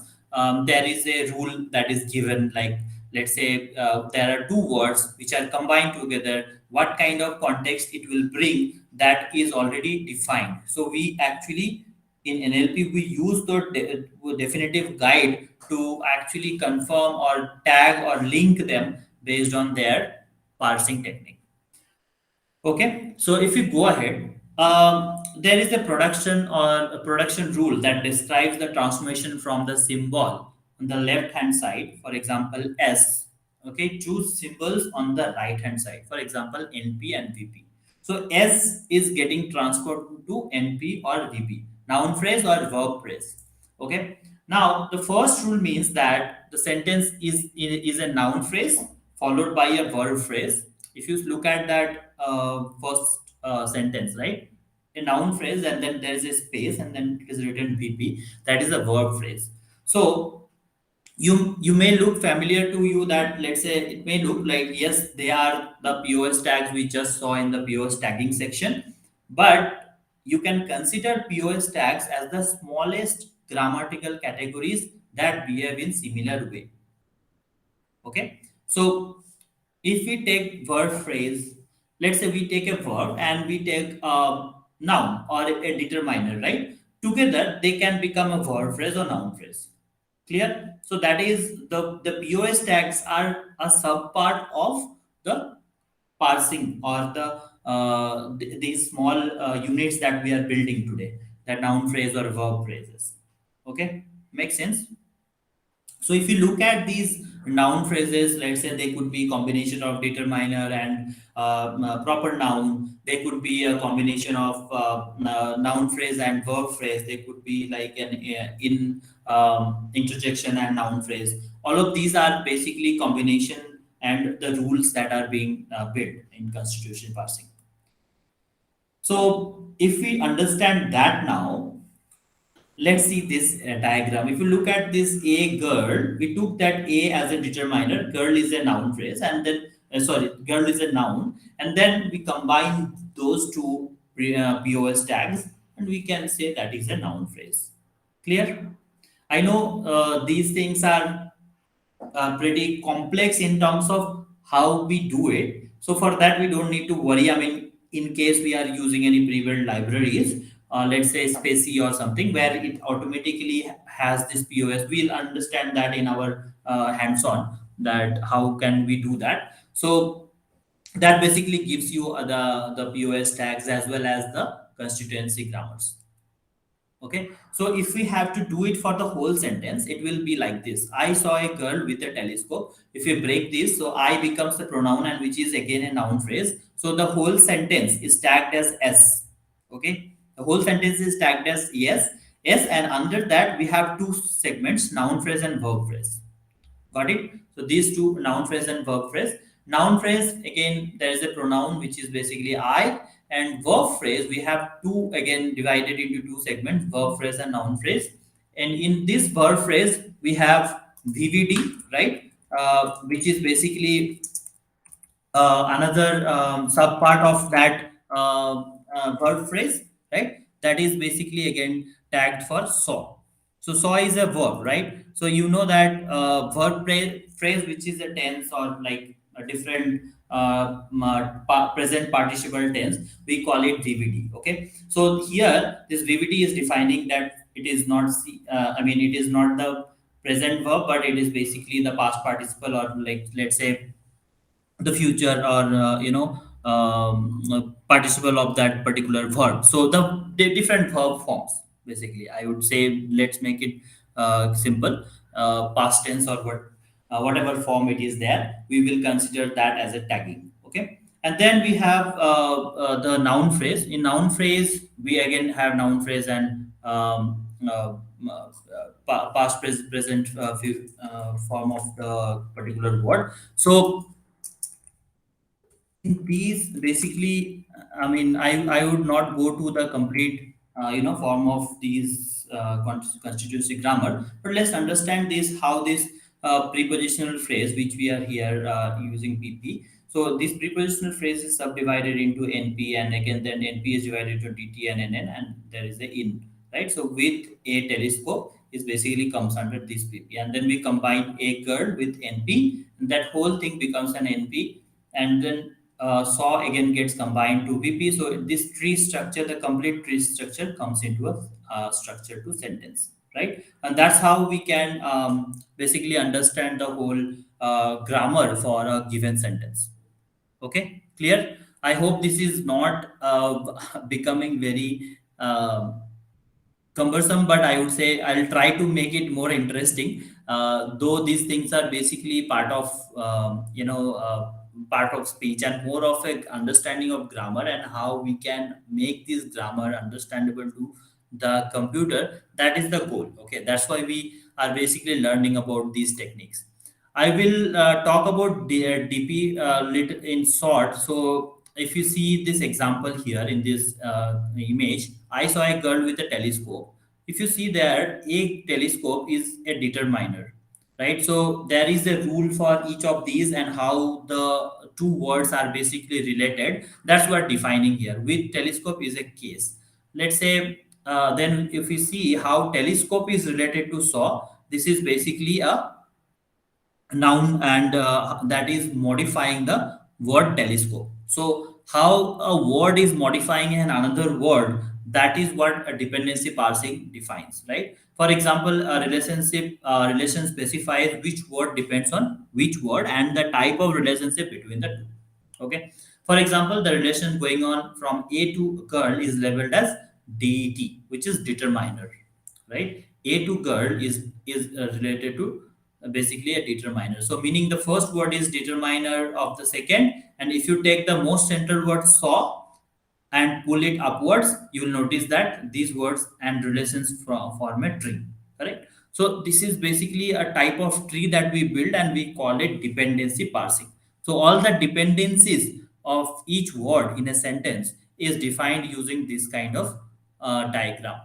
There is a rule that is given, like let's say there are two words which are combined together, what kind of context it will bring, that is already defined. So we actually in NLP we use the definitive guide to actually confirm or tag or link them based on their parsing technique. Okay, so if you go ahead, there is a production or a production rule that describes the transformation from the symbol on the left hand side, for example, S. Okay, choose symbols on the right hand side, for example, NP and VP. So S is getting transferred to NP or VP, noun phrase or verb phrase. Okay, now the first rule means that the sentence is a noun phrase followed by a verb phrase. If you look at that first sentence, right? A noun phrase and then there is a space and then it is written VP. That is a verb phrase. So you may look familiar to you that, let's say, it may look like yes, they are the POS tags we just saw in the POS tagging section, but you can consider POS tags as the smallest grammatical categories that behave in similar way. Okay, so if we take verb phrase, let's say we take a verb and we take a noun or a determiner, right? Together, they can become a verb phrase or noun phrase. Clear? So that is the POS tags are a sub part of the parsing or these small units that we are building today, that noun phrase or verb phrases. Okay, makes sense. So if you look at these noun phrases, let's say they could be combination of determiner and proper noun. They could be a combination of noun phrase and verb phrase. They could be like an in interjection and noun phrase. All of these are basically combination and the rules that are being built in constitution parsing. So if we understand that now, let's see this diagram. If you look at this a girl, we took that a as a determiner, girl is a noun phrase, and then sorry, girl is a noun, and then we combine those two POS tags, and we can say that is a noun phrase. Clear? I know these things are pretty complex in terms of how we do it. So for that, we don't need to worry. I mean, in case we are using any pre-built libraries, let's say Spacie or something, where it automatically has this POS, we'll understand that in our hands-on, that how can we do that. So that basically gives you the POS tags as well as the constituency grammars. Okay, so if we have to do it for the whole sentence, it will be like this: I saw a girl with a telescope. If we break this, so I becomes the pronoun, and which is again a noun phrase. So the whole sentence is tagged as S. Okay, the whole sentence is tagged as S, and under that we have two segments: noun phrase and verb phrase. Got it? So these two, noun phrase and verb phrase. Noun phrase, again, there is a pronoun which is basically I, and verb phrase, we have two, again, divided into two segments, verb phrase and noun phrase. And in this verb phrase, we have VVD, right? Which is basically another sub part of that verb phrase, right? That is basically again tagged for saw. So saw is a verb, right? So you know that phrase which is a tense or like a different present participle tense, we call it VVD. Okay. So here this VVD is defining that it is not. I mean, it is not the present verb, but it is basically the past participle, or like let's say the future, or participle of that particular verb. So the different verb forms, basically I would say, let's make it simple, past tense or whatever form it is there, we will consider that as a tagging. Okay, and then we have the noun phrase. In noun phrase, we again have noun phrase and past, present, form of the particular word. So these basically, I mean, I would not go to the complete form of these constituency grammar, but let's understand this, how this prepositional phrase which we are here using PP. So this prepositional phrase is subdivided into NP, and again then NP is divided into DT and NN, and there is a in, right? So with a telescope is basically comes under this PP, and then we combine a girl with NP, and that whole thing becomes an NP, and then saw again gets combined to VP. So this tree structure, the complete tree structure, comes into a structure to sentence, right? And that's how we can basically understand the whole grammar for a given sentence. Okay, clear? I hope this is not becoming very cumbersome, but I would say I'll try to make it more interesting. Though these things are basically part of part of speech, and more of a understanding of grammar and how we can make this grammar understandable to the computer. That is the goal. Okay, that's why we are basically learning about these techniques. I will talk about the DP little in short. So if you see this example here in this image, I saw a girl with a telescope. If you see there, a telescope is a determiner, right? So there is a rule for each of these, and how the two words are basically related. That's what defining here. With telescope is a case. Let's say then if we see how telescope is related to saw, this is basically a noun, and that is modifying the word telescope. So how a word is modifying an another word. That is what a dependency parsing defines, right? For example, a relationship relation specifies which word depends on which word and the type of relationship between the two. Okay. For example, the relation going on from A to girl is labeled as det, which is determiner, right? A to girl is related to basically a determiner. So meaning the first word is determiner of the second, and if you take the most central word saw and pull it upwards, you will notice that these words and relations form a tree. Correct. So this is basically a type of tree that we build, and we call it dependency parsing. So all the dependencies of each word in a sentence is defined using this kind of diagram.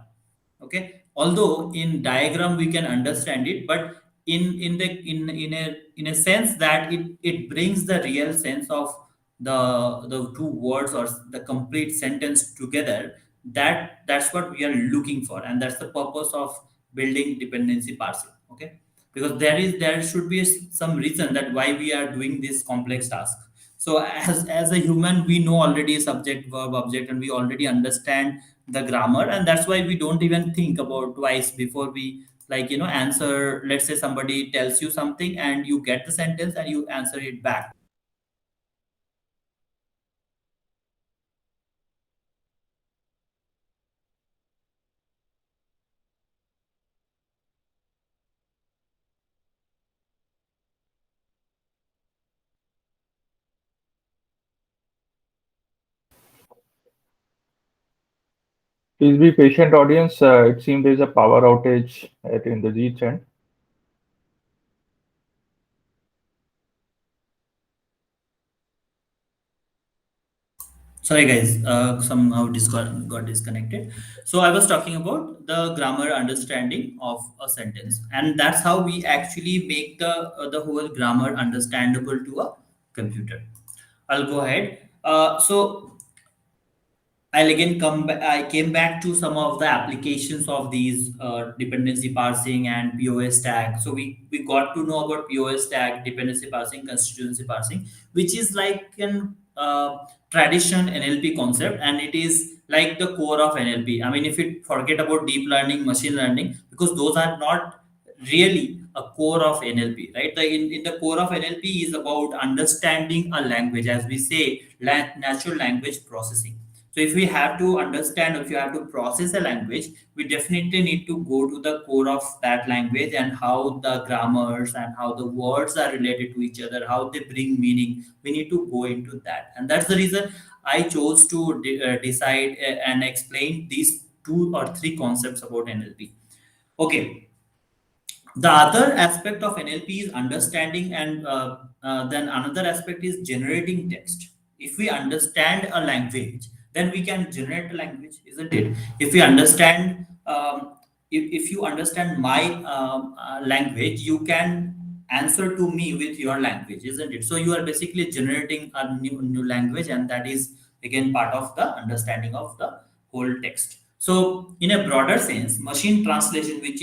Okay, although in diagram we can understand it, but in a sense that it brings the real sense of the two words or the complete sentence together. That's what we are looking for, and that's the purpose of building dependency parsing. Okay, because there should be some reason that why we are doing this complex task. So as a human, we know already subject verb object, and we already understand the grammar, and that's why we don't even think about twice before we, like, answer. Let's say somebody tells you something and you get the sentence and you answer it back. Please be patient, audience. It seems there's a power outage at Indrajit's end. Sorry guys, somehow got disconnected. So I was talking about the grammar understanding of a sentence, and that's how we actually make the whole grammar understandable to a computer. I'll go ahead. So I'll again come back. I came back to some of the applications of these dependency parsing and POS tag. So we got to know about POS tag, dependency parsing, constituency parsing, which is like an tradition NLP concept, and it is like the core of NLP. I mean, if you forget about deep learning, machine learning, because those are not really a core of NLP, right? In the core of NLP is about understanding a language, as we say, natural language processing. So if we have to understand, if you have to process a language, we definitely need to go to the core of that language and how the grammars and how the words are related to each other, how they bring meaning. We need to go into that, and that's the reason I chose to decide and explain these two or three concepts about NLP. Okay, the other aspect of NLP is understanding, and then another aspect is generating text. If we understand a language, then we can generate a language, isn't it? If we understand, if you understand my language, you can answer to me with your language, isn't it? So you are basically generating a new language, and that is again part of the understanding of the whole text. So, in a broader sense, machine translation, which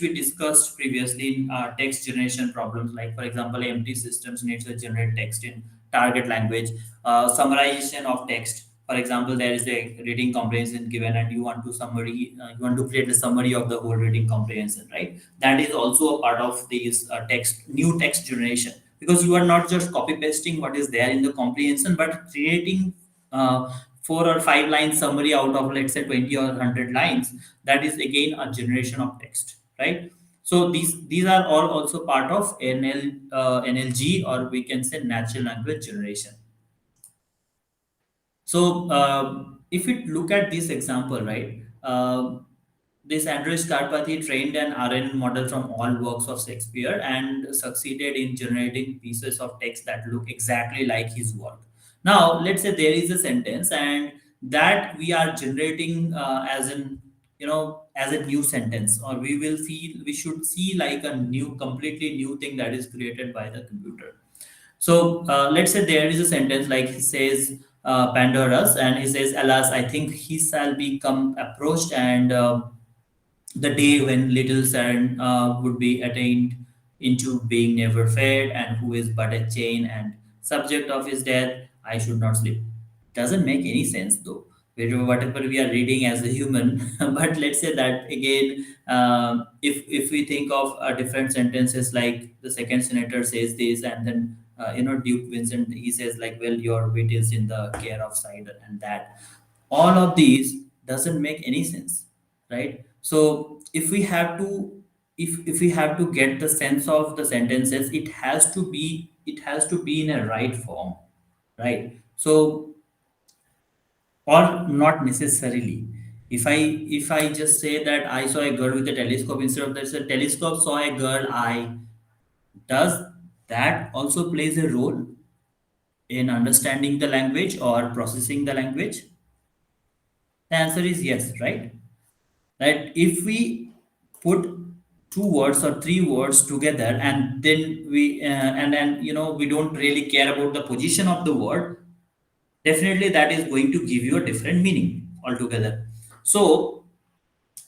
we discussed previously in text generation problems, like for example, empty systems needs to generate text in target language, summarization of text. For example, there is a reading comprehension given, and you want to you want to create a summary of the whole reading comprehension, right? That is also a part of this new text generation, because you are not just copy pasting what is there in the comprehension, but creating uh, 4 or 5 line summary out of, let's say, 20 or 100 lines. That is again a generation of text, right? So these are all also part of NLG, or we can say natural language generation. So if we look at this example, right, this Andrew Karpathy trained an RNN model from all works of Shakespeare and succeeded in generating pieces of text that look exactly like his work. Now, let's say there is a sentence, and that we are generating as in, as a new sentence, or we should see like a new, completely new thing that is created by the computer. So let's say there is a sentence like he says, Pandora's, and he says, "Alas, I think he shall become approached, and the day when little Saren would be attained into being never fed, and who is but a chain and subject of his death. I should not sleep." doesn't make any sense though. Whatever we are reading as a human, but let's say that again, if we think of different sentences, like the second senator says this, and then Duke Vincent, he says like, well, your wit is in the care of side and that. All of these doesn't make any sense, right? So if we have to get the sense of the sentences, it has to be in a right form, right? So, or not necessarily. If I just say that I saw a girl with a telescope, instead of there's a telescope saw a girl eye, does that also plays a role in understanding the language or processing the language? The answer is yes, right? That if we put two words or three words together, and then and then we don't really care about the position of the word, definitely that is going to give you a different meaning altogether. So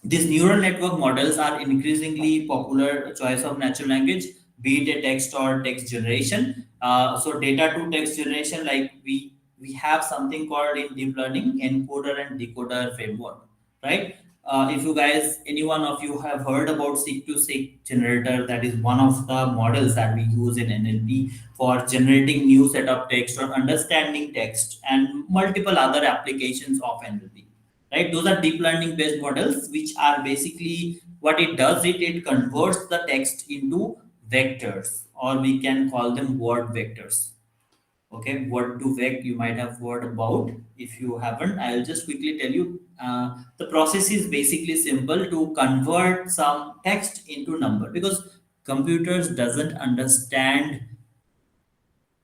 these neural network models are increasingly popular choice of natural language, be it a text or text generation. So data to text generation, like we have something called in deep learning encoder and decoder framework, right? If you guys, any one of you have heard about seek to seek generator, that is one of the models that we use in NLP for generating new set of text or understanding text and multiple other applications of NLP, right? Those are deep learning based models, which are basically what it does, it converts the text into vectors, or we can call them word vectors. Okay, what to vec, you might have heard about. If you haven't, I'll just quickly tell you. The process is basically simple: to convert some text into number, because computers doesn't understand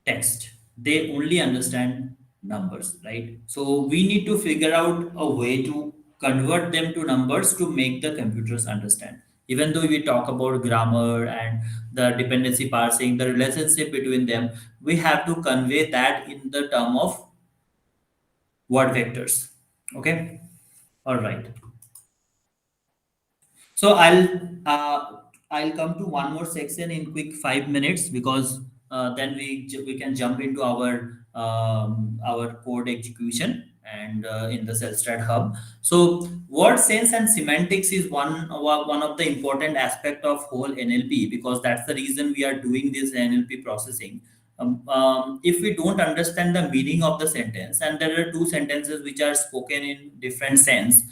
text, they only understand numbers, right? So we need to figure out a way to convert them to numbers to make the computers understand. Even though we talk about grammar and the dependency parsing, the relationship between them, we have to convey that in the term of word vectors. Okay, all right. So I'll come to one more section in quick 5 minutes, because then we can jump into our code execution and in the Selstrad hub. So word sense and semantics is one of the important aspect of whole NLP, because that's the reason we are doing this NLP processing. If we don't understand the meaning of the sentence, and there are two sentences which are spoken in different sense,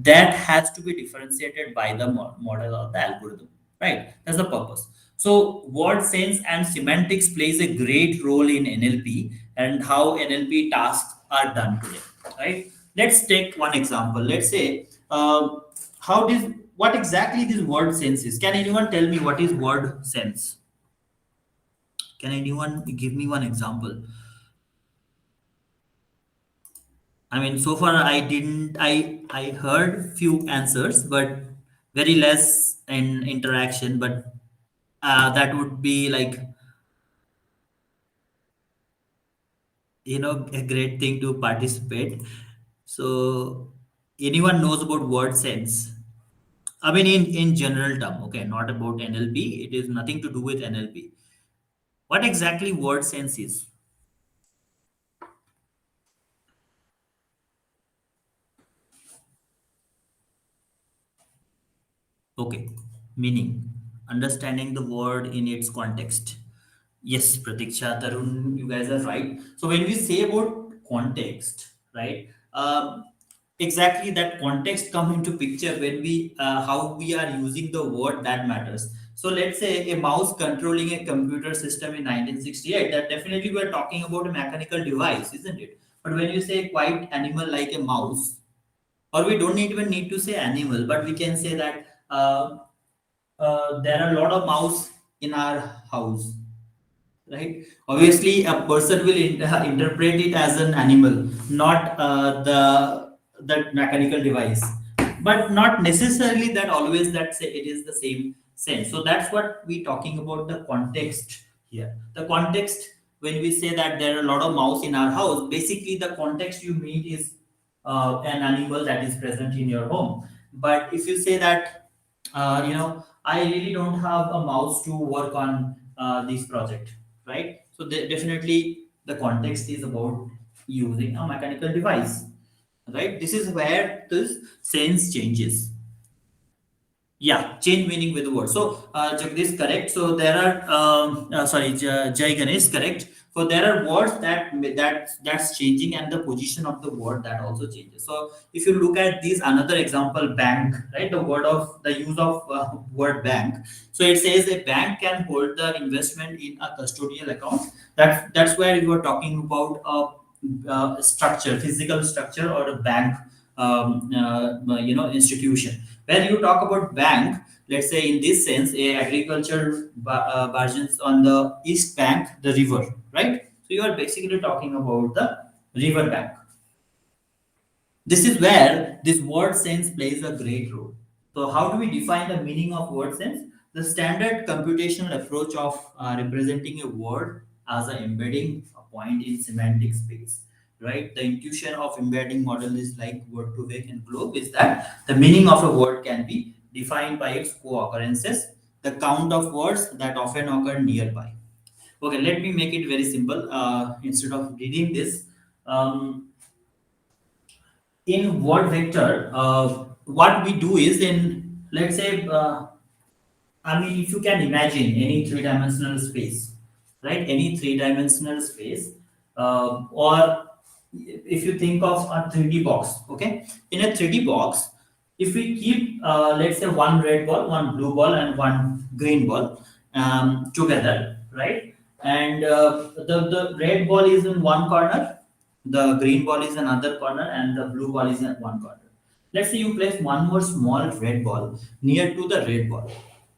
that has to be differentiated by the model or the algorithm, right? That's the purpose. So word sense and semantics plays a great role in NLP and how NLP tasks are done today, right? Let's take one example. Let's say, how does what exactly this word sense is. Can anyone tell me what is word sense? Can anyone give me one example? I mean, so far I didn't. I heard few answers, but very less in interaction. But that would be like, a great thing to participate. So anyone knows about word sense? I mean, in general term, okay, not about NLP. It is nothing to do with NLP. What exactly word sense is? Okay, meaning, understanding the word in its context. Yes, Pratiksha, Tarun, you guys are right. So when we say about context, right? Exactly that context come into picture when we how we are using the word, that matters. So let's say a mouse controlling a computer system in 1968. That definitely we're talking about a mechanical device, isn't it? But when you say quiet animal like a mouse, or we don't even need to say animal, but we can say that there are a lot of mouse in our house, right? Obviously a person will interpret it as an animal, not the mechanical device, but not necessarily that always that say it is the same sense. So that's what we talking about, the context here. The context, when we say that there are a lot of mouse in our house, basically the context you mean is an animal that is present in your home. But if you say that I really don't have a mouse to work on this project, right? So definitely the context is about using a mechanical device, right? This is where this sense changes. Yeah, change meaning with the word. So Jagdish, correct. So there are Jai Ganesh, correct. So there are words that's changing, and the position of the word that also changes. So if you look at this another example, bank, right? The use of word bank. So it says a bank can hold the investment in a custodial account. That's where you are talking about a structure, physical structure, or a bank, institution. When you talk about bank, let's say in this sense, a agriculture versions on the east bank, the river, right? So you are basically talking about the river bank. This is where this word sense plays a great role. So how do we define the meaning of word sense? The standard computational approach of representing a word as an embedding a point in semantic space, right? The intuition of embedding model is like word2vec and globe is that the meaning of a word can be defined by its co-occurrences, the count of words that often occur nearby. Okay, let me make it very simple. Instead of reading this, in word vector, what we do is in, let's say, I mean, if you can imagine any three-dimensional space, right? Any three-dimensional space, or if you think of a 3D box, okay? In a 3D box, if we keep, let's say, one red ball, one blue ball, and one green ball together, right? And the red ball is in one corner, the green ball is another corner, and the blue ball is in one corner. Let's say you place one more small red ball near to the red ball,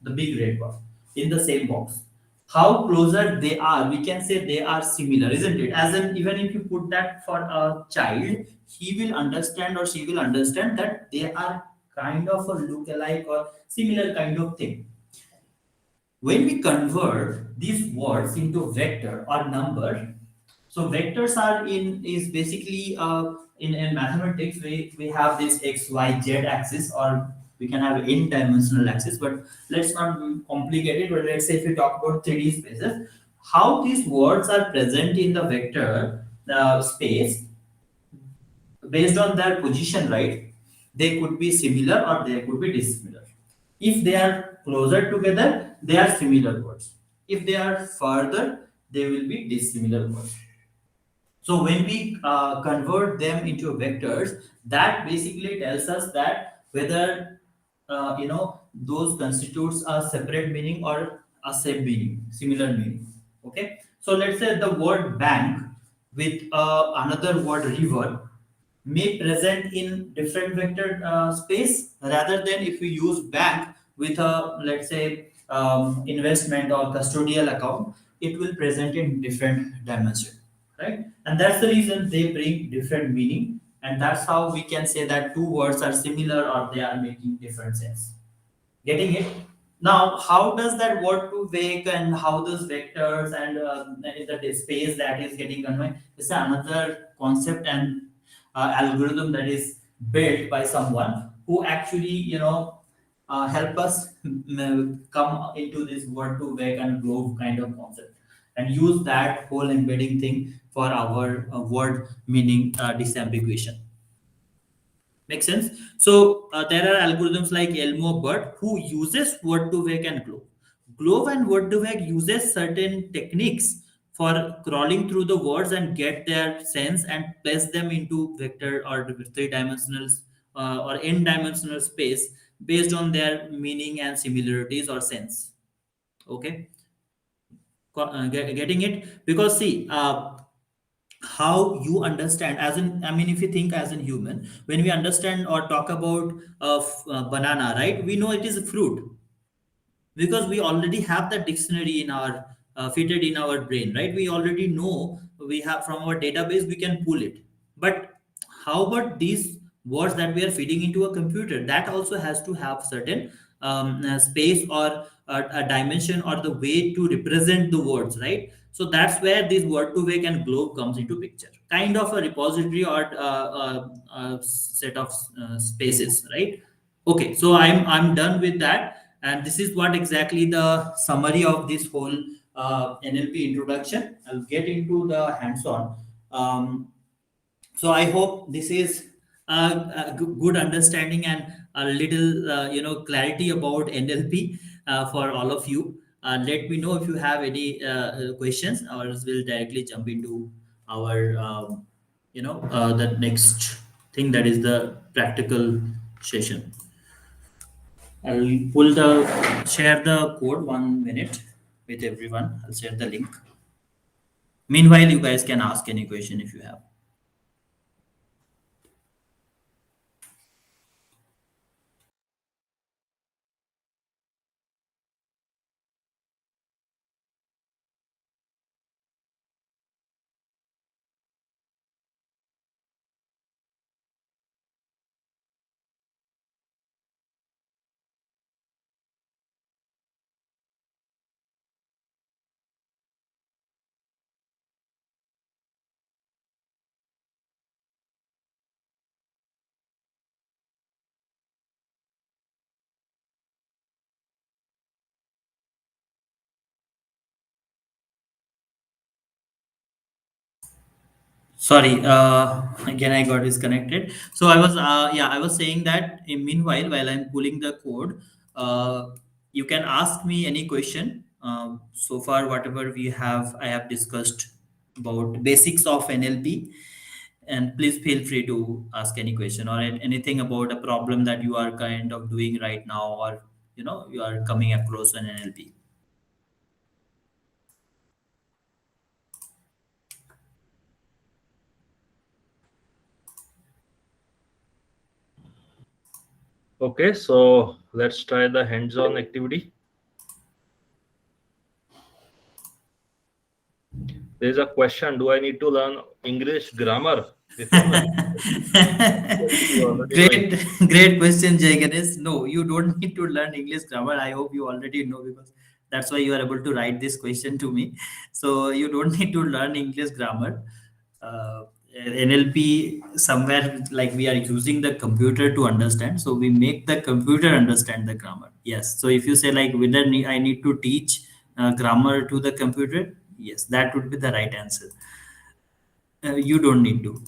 the big red ball, in the same box. How closer they are, we can say they are similar, isn't it? As in, even if you put that for a child, he will understand or she will understand that they are kind of a look-alike or similar kind of thing. When we convert these words into vector or number, so vectors are is basically in mathematics we have this x, y, z axis, or we can have n-dimensional axis, but let's not complicate it. But let's say if we talk about 3D spaces, how these words are present in the vector space based on their position, right? They could be similar or they could be dissimilar. If they are closer together, they are similar words. If they are further, they will be dissimilar words. So when we convert them into vectors, that basically tells us that whether those constitutes a separate meaning or a same meaning, similar meaning. Okay. So let's say the word bank with another word river may present in different vector space, rather than if we use bank with a, let's say, investment or custodial account, it will present in different dimension, right? And that's the reason they bring different meaning, and that's how we can say that two words are similar or they are making different sense. Getting it? Now, how does that word to vec and how those vectors and the space that is getting conveyed is another concept and algorithm that is built by someone who actually help us come into this word to vec and globe kind of concept and use that whole embedding thing for our word meaning disambiguation. Make sense? So there are algorithms like Elmo BERT who uses word2vec and globe. Globe and word2vec uses certain techniques for crawling through the words and get their sense and place them into vector or three-dimensional or n-dimensional space based on their meaning and similarities or sense. Okay, getting it? Because see, how you understand, as in, I mean, if you think as a human, when we understand or talk about banana, right, we know it is a fruit because we already have the dictionary in our fitted in our brain, right? We already know, we have from our database, we can pull it. But how about these words that we are feeding into a computer? That also has to have certain space or a dimension or the way to represent the words, right? So that's where this word2vec and globe comes into picture, kind of a repository or set of spaces, right? Okay, so I'm done with that, and this is what exactly the summary of this whole NLP introduction. I'll get into the hands-on. So I hope this is a good understanding and a little clarity about NLP for all of you. Let me know if you have any questions, or else we'll directly jump into our the next thing, that is the practical session. I'll share the code 1 minute with everyone. I'll share the link. Meanwhile, you guys can ask any question if you have. Sorry, again I got disconnected. So I was saying that meanwhile, while I'm pulling the code, you can ask me any question. So far, whatever I have discussed about basics of NLP, and please feel free to ask any question or anything about a problem that you are kind of doing right now, or you are coming across an NLP. Okay, so let's try the hands-on activity. There's a question: do I need to learn English grammar before Great, great question, Jay Ganesh. No, you don't need to learn English grammar. I hope you already know, because that's why you are able to write this question to me. So you don't need to learn English grammar. NLP, somewhere like we are using the computer to understand, so we make the computer understand the grammar. Yes. So if you say like whether I need to teach grammar to the computer, yes, that would be the right answer. You don't need to.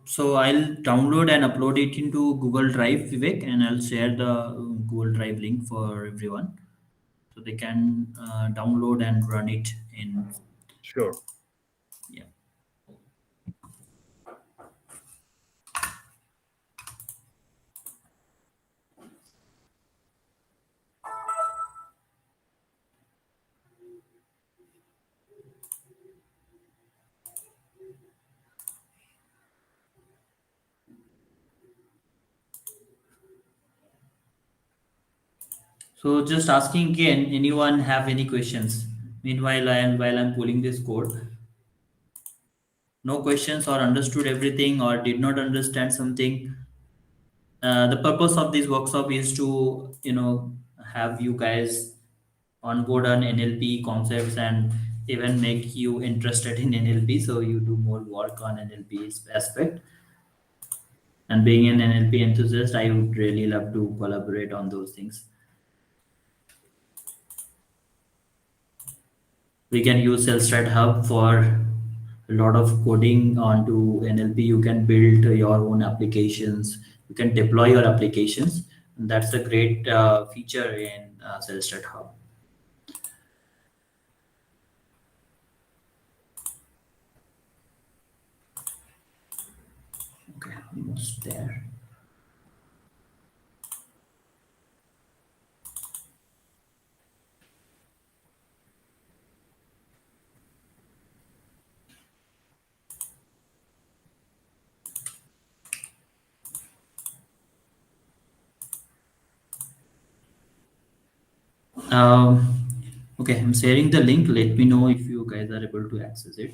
So I'll download and upload it into Google Drive, Vivek, and I'll share the Google Drive link for everyone, so they can download and run it in. Sure. Yeah. So just asking again, anyone have any questions? Meanwhile, while I'm pulling this code, no questions, or understood everything, or did not understand something. The purpose of this workshop is to have you guys on board on NLP concepts, and even make you interested in NLP, so you do more work on NLP aspect. And being an NLP enthusiast, I would really love to collaborate on those things. We can use Self-Start Hub for a lot of coding onto NLP. You can build your own applications. You can deploy your applications. And that's a great feature in Self-Start Hub. Okay, almost there. Okay, I'm sharing the link. Let me know if you guys are able to access it.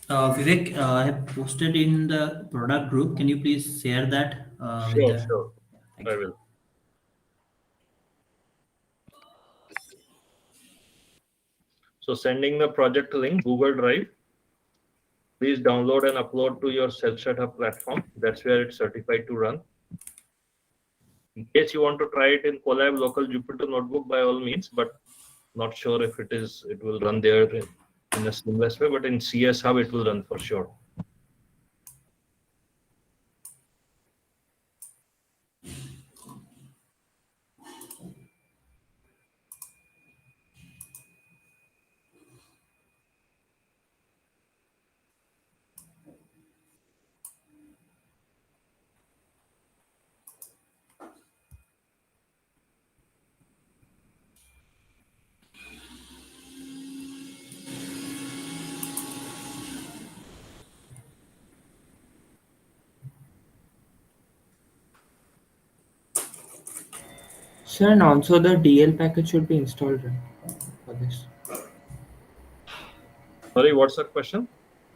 Vivek, I have posted in the product group. Can you please share that with Sure, the? sure. Thank I you. will. So sending the project link, Google Drive. Please download and upload to your SelfStat Hub platform. That's where it's certified to run. In case you want to try it in Colab local Jupyter Notebook, by all means, but not sure if it will run there in a seamless way, but in CS Hub it will run for sure. Sir, and also the DL package should be installed, right, for this. Sorry, what's the question?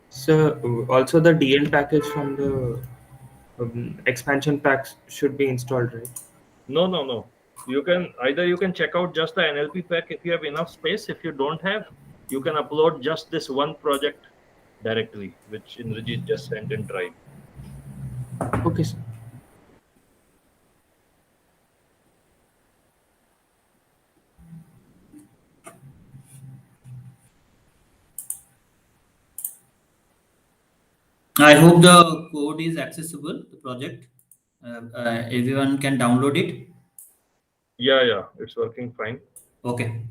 So also the DL package from the expansion packs should be installed, right? No, no, no. You can check out just the NLP pack if you have enough space. If you don't have, you can upload just this one project directly, which Indrajit just sent in Drive. Okay, sir. I hope the code is accessible. The project, everyone can download it. Yeah, it's working fine. Okay.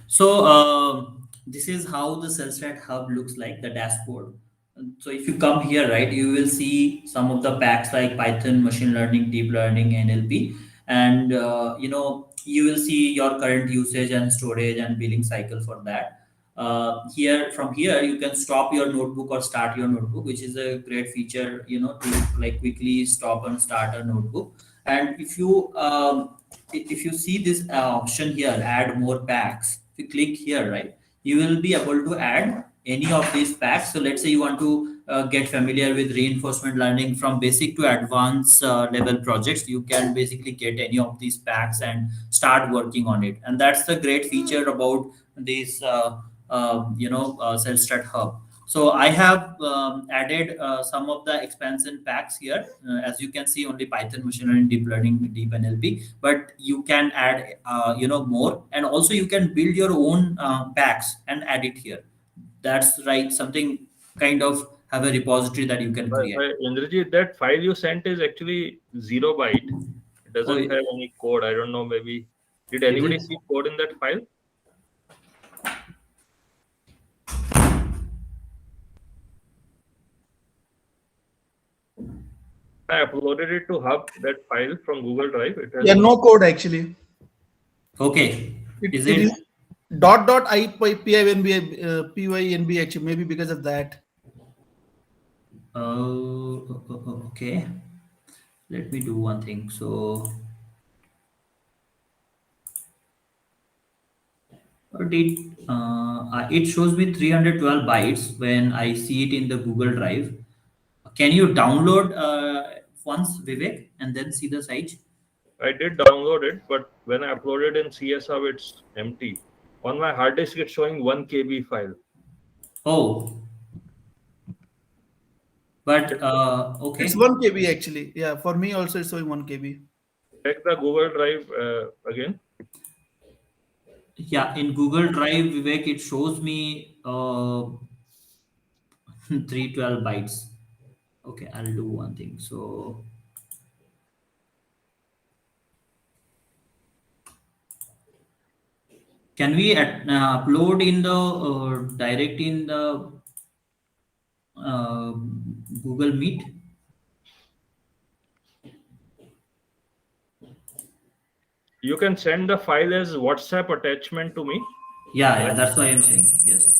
So this is how the SalesNet Hub looks like, the dashboard. And so if you come here, right, you will see some of the packs like Python, machine learning, deep learning, NLP, and you will see your current usage and storage and billing cycle for that. Here from here you can stop your notebook or start your notebook, which is a great feature, to like quickly stop and start a notebook. And if you see this option here, add more packs, if you click here, right, you will be able to add any of these packs. So let's say you want to get familiar with reinforcement learning from basic to advanced level projects, you can basically get any of these packs and start working on it. And that's the great feature about this SalesStat Hub. So I have added some of the expansion packs here. As you can see, only Python, machine learning, deep learning, deep NLP. But you can add, more, and also you can build your own packs and add it here. That's right. Something kind of have a repository that you can create. Indrajit, that file you sent is actually 0 byte. It Oh, doesn't have any code. I don't know, maybe did is anybody it? see code in that file? I uploaded it to Hub, that file from Google Drive. It has Yeah, no code actually. Okay. Is It it? is dot I pynb actually, maybe because of that. Okay. Let me do one thing. So it shows me 312 bytes when I see it in the Google Drive. Can you download once, Vivek, and then see the site? I did download it, but when I uploaded in CS Hub, it's empty. On my hard disk, it's showing 1 KB file. Oh, but okay. It's 1 KB actually. Yeah, for me also it's showing 1 KB. Check the Google Drive again. Yeah, in Google Drive, Vivek, it shows me 312 bytes. Okay, I'll do one thing. So Can we upload in the direct in the uh, Google Meet? You can send the file as WhatsApp attachment to me. Yeah, Right. that's why I'm saying yes.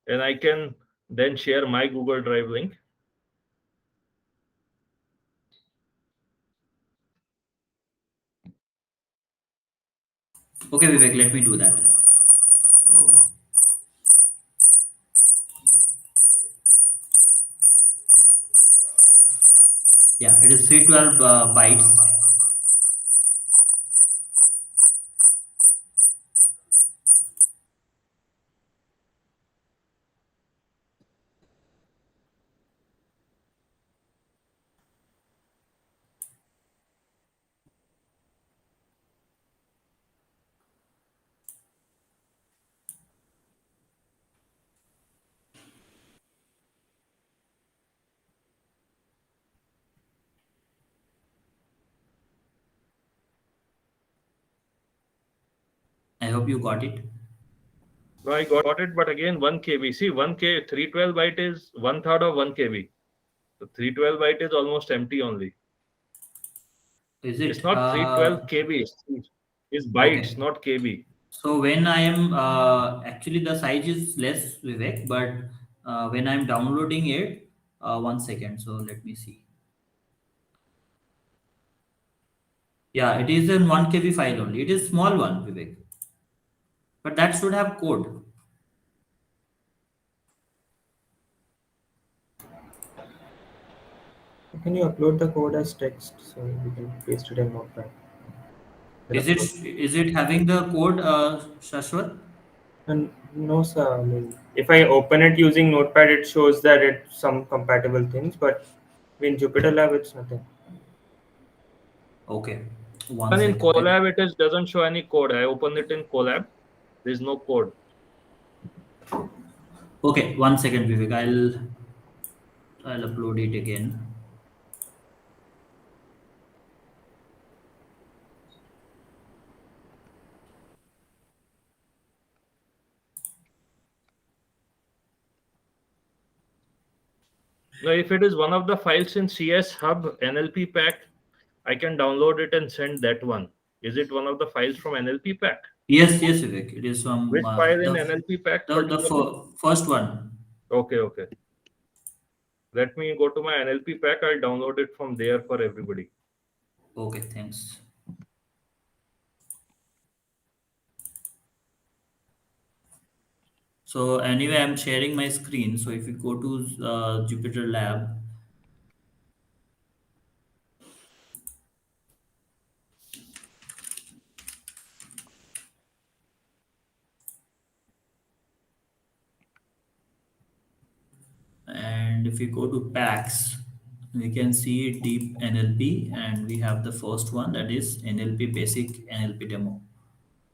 And I can then share my Google Drive link. Okay, Vivek, let me do that. So, yeah, it is 312 bytes. I hope you got it. No, I got it, but again 1 KB. See, 1K 312 byte is 1/3 of 1 KB. So 312 byte is almost empty only. Is It's it? not 312 KB. It's bytes, Okay. not KB. So when I am actually the size is less, Vivek, but when I'm downloading it, 1 second. So let me see. Yeah, it is in 1 KB file only. It is small one, Vivek, but that should have code. Can you upload the code as text so we can paste it in Notepad? Then Is it having the code, Shashwat? And no, sir. I mean, if I open it using Notepad, it shows that it's some compatible things, but in Jupyter Lab, it's nothing. Okay, one And in second. Colab, it is doesn't show any code. I opened it in Colab. There is no code. Okay, 1 second, Vivek. I'll upload it again. Now, if it is one of the files in CS Hub NLP Pack, I can download it and send that one. Is it one of the files from NLP Pack? Yes, yes, Vivek. It is from Which file in NLP Pack particularly? first one. Okay, okay. Let me go to my NLP Pack. I'll download it from there for everybody. Okay, thanks. So anyway, I'm sharing my screen. So if you go to Jupyter Lab, and if you go to packs, we can see deep NLP, and we have the first one, that is NLP basic NLP demo.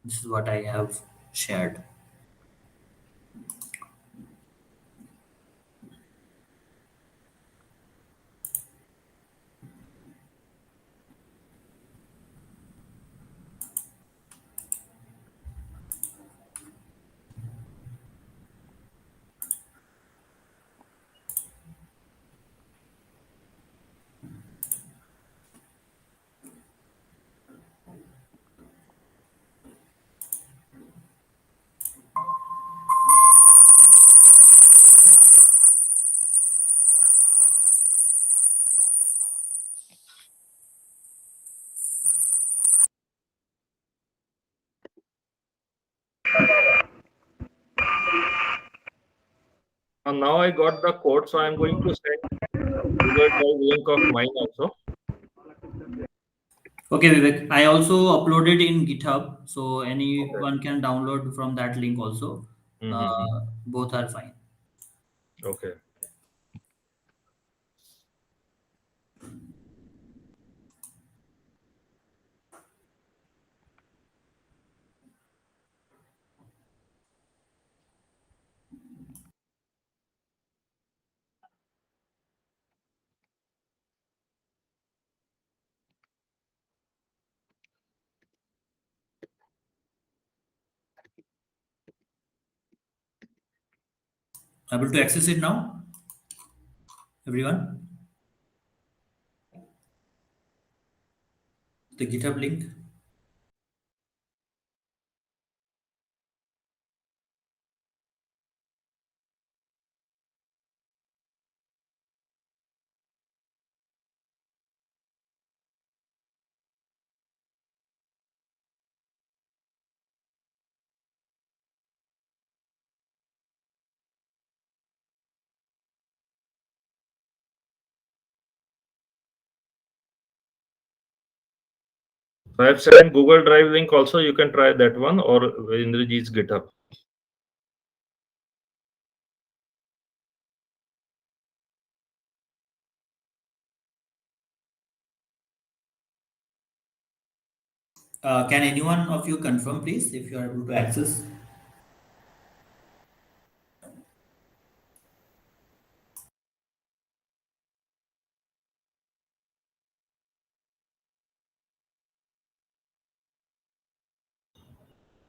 This is what I have shared. And now I got the code, so I'm going to send Google Drive link of mine also. Okay, Vivek. I also uploaded in GitHub, so anyone can download from that link also. Mm-hmm. Both are fine. Okay. Able to access it now, everyone? The GitHub link. So I have sent Google Drive link also. You can try that one or Indrajit's GitHub. Can anyone of you confirm, please, if you are able to access?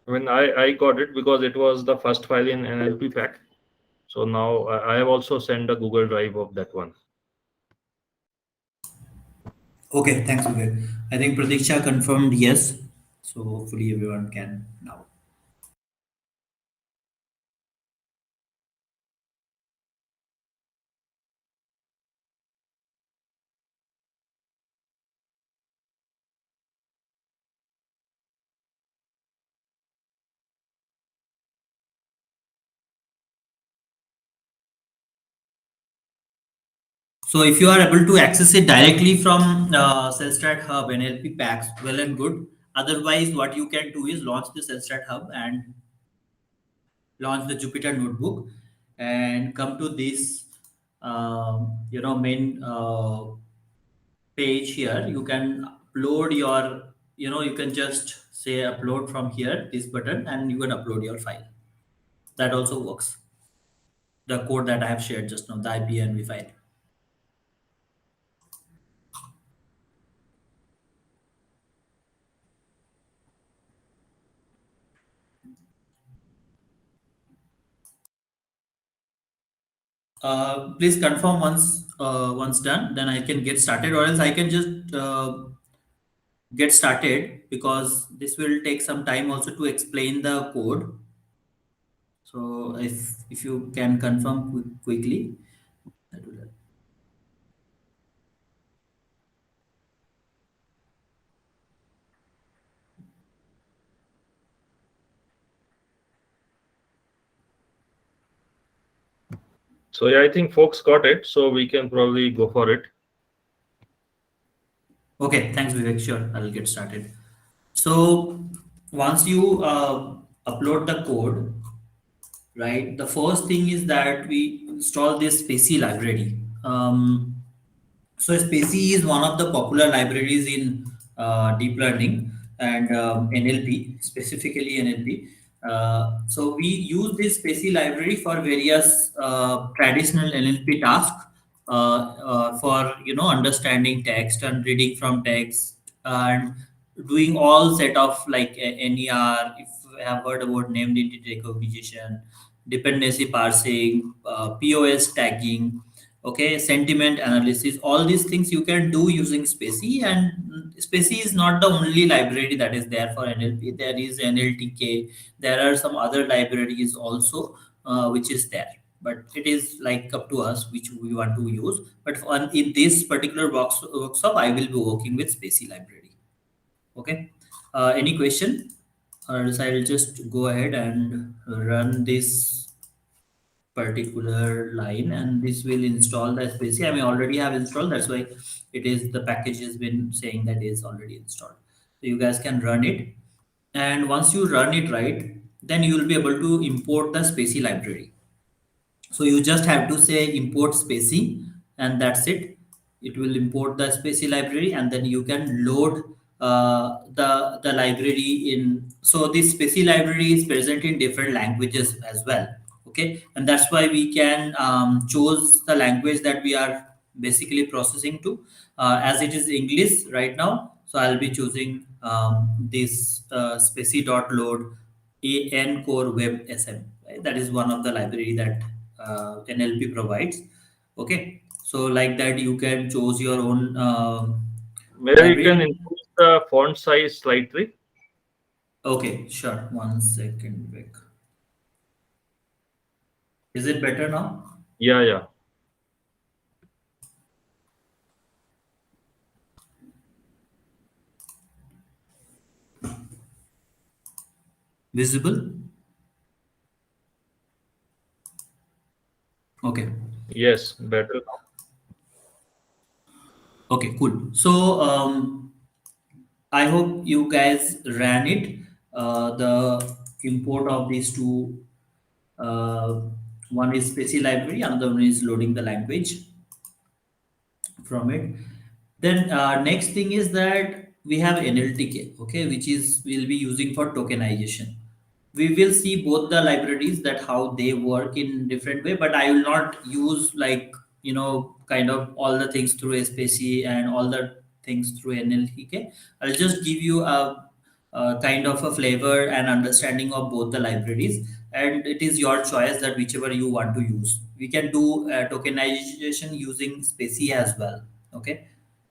I mean, I got it because it was the first file in NLP pack. So now I have also sent a Google Drive of that one. Okay, thanks, Vivek. I think Pratiksha confirmed yes. So hopefully everyone can now. So if you are able to access it directly from Cellstrat Hub and NLP packs, well and good. Otherwise, what you can do is launch the Cellstrat Hub and launch the Jupyter Notebook and come to this, main page here. You can upload your, you can just say upload from here, this button, and you can upload your file. That also works. The code that I have shared just now, the IPNV file. Please confirm once done, then I can get started, or else I can just get started because this will take some time also to explain the code. So if you can confirm quickly, that will help. So yeah, I think folks got it. So we can probably go for it. Okay, thanks, Vivek. Sure, I'll get started. So once you upload the code, right, the first thing is that we install this Spacey library. So Spacey is one of the popular libraries in deep learning and NLP, specifically NLP. So we use this Spacey library for various traditional NLP tasks for understanding text and reading from text and doing all set of like NER. If you have heard about named entity recognition, dependency parsing, POS tagging, okay, sentiment analysis, all these things you can do using Spacey. And Spacey is not the only library that is there for NLP. There is NLTK. There are some other libraries also which is there, but it is like up to us which we want to use. But in this particular workshop I will be working with Spacey library. Okay, any question, or else I'll just go ahead and run this particular line, and this will install the Spacey. I mean, already have installed. That's why it is the package has been saying that is already installed. So you guys can run it, and once you run it right, then you will be able to import the Spacey library. So you just have to say import Spacey, and that's it. It will import the Spacey library, and then you can load the library in. So this Spacey library is present in different languages as well. Okay, and that's why we can choose the language that we are basically processing to. As it is English right now, so I'll be choosing this Spacey.load AN core web SM. Right? That is one of the library that NLP provides. Okay, so like that you can choose your own Maybe you can library. increase the font size slightly. Okay, sure. 1 second, Vic. Is it better now? Yeah, yeah. Visible? Okay. Yes, better. Okay, cool. So I hope you guys ran it. The import of these two, uh, one is Spacey library, another one is loading the language from it. Then next thing is that we have NLTK, okay, which is we'll be using for tokenization. We will see both the libraries that how they work in different way, but I will not use like kind of all the things through SPC and all the things through NLTK. I'll just give you a kind of a flavor and understanding of both the libraries, and it is your choice that whichever you want to use. We can do tokenization using SPC as well. Okay,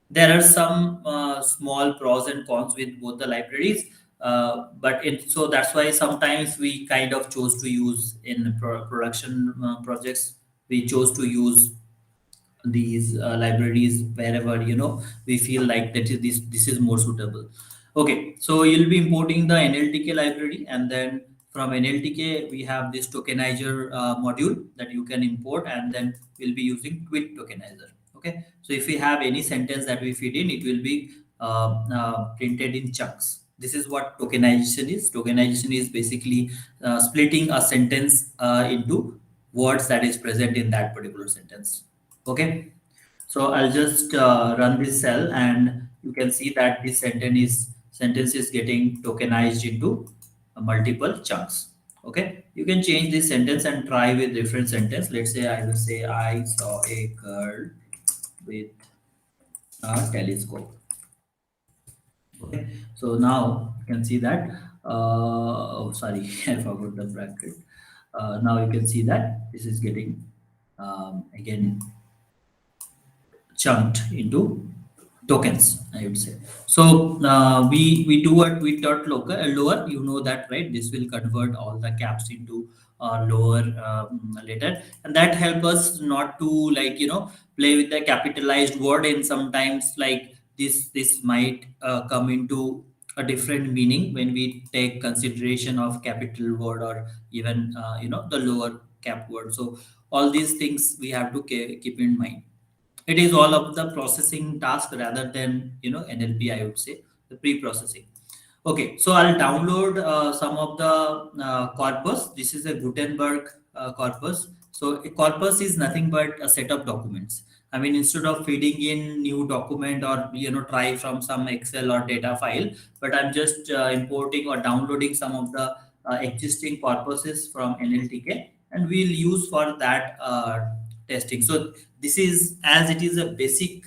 there are some small pros and cons with both the libraries, so that's why sometimes we kind of chose to use in production projects. We chose to use these libraries wherever we feel like this is more suitable. Okay, so you'll be importing the NLTK library, and then from NLTK we have this tokenizer module that you can import, and then we'll be using Twit tokenizer. Okay, so if we have any sentence that we feed in, it will be printed in chunks. This is what tokenization is. Tokenization is basically splitting a sentence into words that is present in that particular sentence. Okay, so I'll just run this cell, and you can see that this sentence is getting tokenized into multiple chunks. Okay, you can change this sentence and try with different sentence. Let's say I will say I saw a girl with a telescope. Okay, so now you can see that. Oh, sorry, I forgot the bracket. Now you can see that this is getting again chunked into tokens, I would say. So we do a tweet dot lower, you know that, right? This will convert all the caps into lower later, and that help us not to play with the capitalized word. And sometimes like this might come into a different meaning when we take consideration of capital word, or even the lower cap word. So all these things we have to keep in mind. It is all of the processing task rather than NLP, I would say, the pre-processing. Okay, so I'll download some of the corpus. This is a Gutenberg corpus. So a corpus is nothing but a set of documents. I mean, instead of feeding in new document, or try from some Excel or data file, but I'm just importing or downloading some of the existing corpuses from NLTK, and we'll use for that testing. So this is, as it is a basic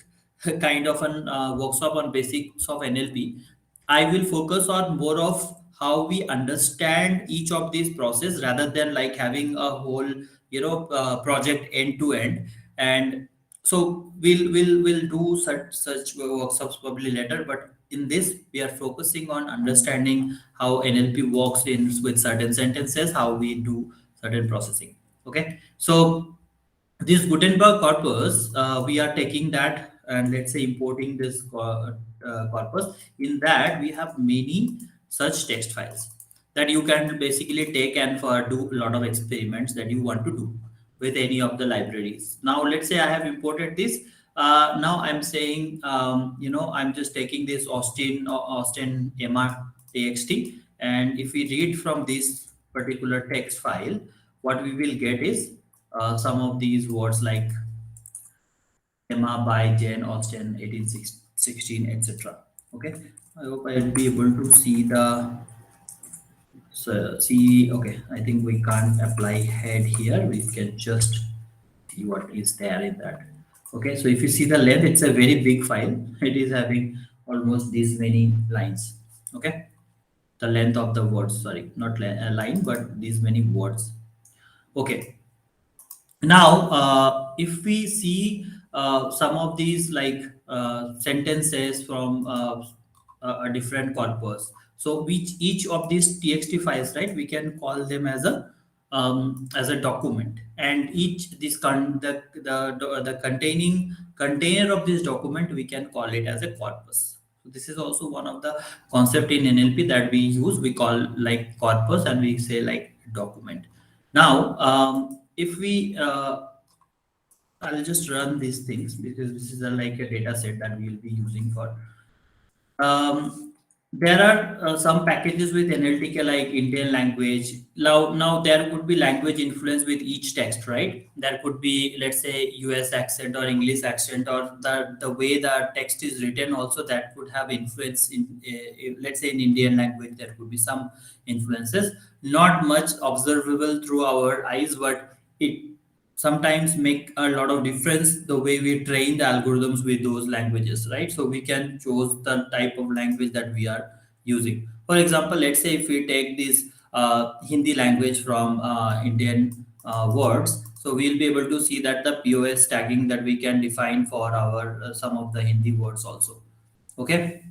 kind of an workshop on basics of NLP, I will focus on more of how we understand each of these process, rather than like having a whole project end to end. And so we'll do such workshops probably later, but in this we are focusing on understanding how NLP works in with certain sentences, how we do certain processing. Okay, so this Gutenberg corpus, we are taking that and let's say importing this corpus. In that, we have many such text files that you can basically take and for do a lot of experiments that you want to do with any of the libraries. Now, let's say I have imported this. Now I'm saying, I'm just taking this Austin Emma txt, and if we read from this particular text file, what we will get is some of these words like Emma by Jane Austen 1816, etc. Okay, I hope I'll be able to see the okay, I think we can't apply head here. We can just see what is there in that. Okay, so if you see the length, it's a very big file. It is having almost these many lines. Okay, the length of the words, sorry, not a line, but these many words. Okay, Now, if we see some of these like sentences from a different corpus, so which each of these txt files, right, we can call them as a document, and each this the containing container of this document, we can call it as a corpus. So this is also one of the concept in NLP that we use. We call like corpus, and we say like document. Now, if we I'll just run these things because this is like a data set that we'll be using for. There are some packages with NLTK like Indian language. Now there could be language influence with each text, right? There could be, let's say, US accent or English accent, or the way the text is written also, that could have influence in, let's say in Indian language, there could be some influences. Not much observable through our eyes, but it sometimes make a lot of difference the way we train the algorithms with those languages, right? So we can choose the type of language that we are using. For example, let's say if we take this Hindi language from Indian words, so we'll be able to see that the POS tagging that we can define for our some of the Hindi words also. Okay,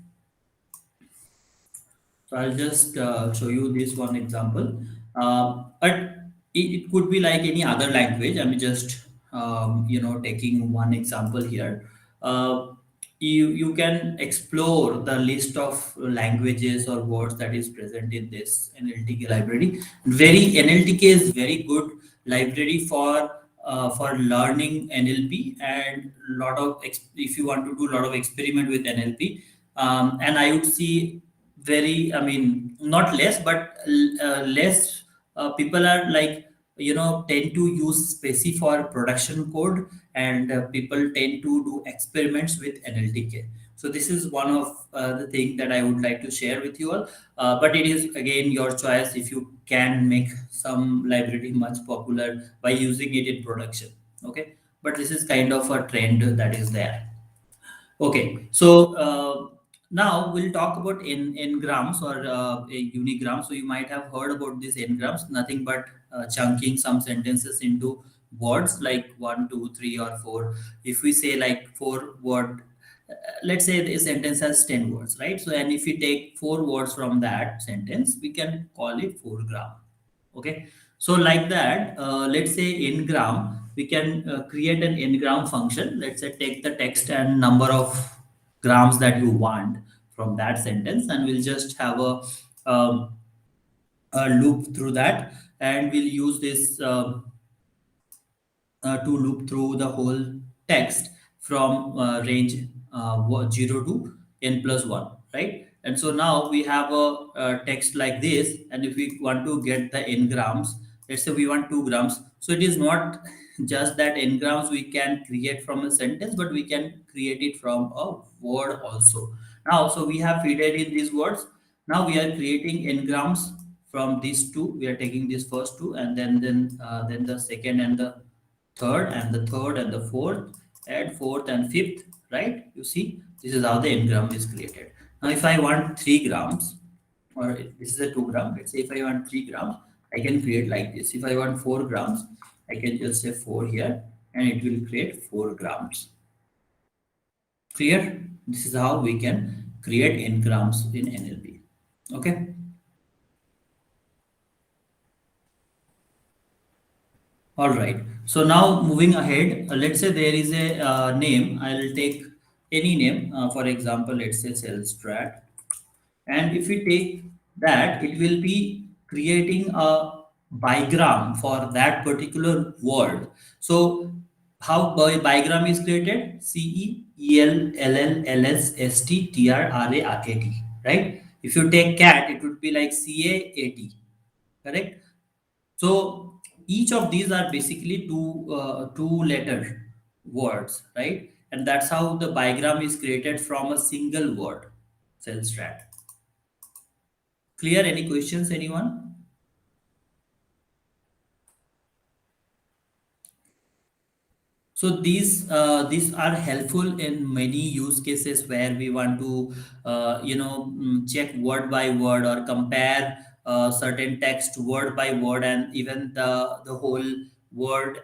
so I'll just show you this one example. But it could be like any other language. I'm just taking one example here. Uh, you can explore the list of languages or words that is present in this NLTK library. NLTK is very good library for learning NLP, and if you want to do a lot of experiment with NLP. And I would see very, I mean, not less, but less people are like, tend to use Spacey for production code, and people tend to do experiments with NLTK. So this is one of the thing that I would like to share with you all. But it is again your choice if you can make some library much popular by using it in production. Okay, but this is kind of a trend that is there. Okay, so now we'll talk about n-grams or a unigram. So you might have heard about these n-grams, nothing but chunking some sentences into words like 1, 2, 3, or 4. If we say like 4 word, let's say the sentence has 10 words, right? So, and if we take 4 words from that sentence, we can call it 4-gram. Okay, so like that, let's say n-gram, we can create an n-gram function. Let's say take the text and number of grams that you want from that sentence, and we'll just have um, a loop through that, and we'll use this to loop through the whole text from range 0 to n plus 1, right? And so now we have a text like this, and if we want to get the n-grams, let's say we want 2 grams. So it is not just that n-grams we can create from a sentence, but we can create it from a word also. Now, so we have fitted in these words. Now we are creating n-grams from these two. We are taking these first two, and then the second and the third, and the third and the fourth, and fourth and fifth, right? You see, this is how the n-gram is created. Now, if I want 3 grams, or this is a 2 gram, let's say if I want 3 grams, I can create like this. If I want 4 grams, I can just say 4 here, and it will create 4 grams. Clear? This is how we can create n-grams in NLP. Okay. All right. So now moving ahead, let's say there is a name. I'll take any name. For example, let's say Cellstrat. And if we take that, it will be creating a bigram for that particular word. So how bigram is created? CEELLLSSTTRRARAT, right? If you take cat, it would be like CAAT, correct? So each of these are basically two letter words, right? And that's how the bigram is created from a single word, Cellstrat. Clear? Any questions, anyone? So these are helpful in many use cases where we want to check word by word or compare certain text word by word, and even the whole word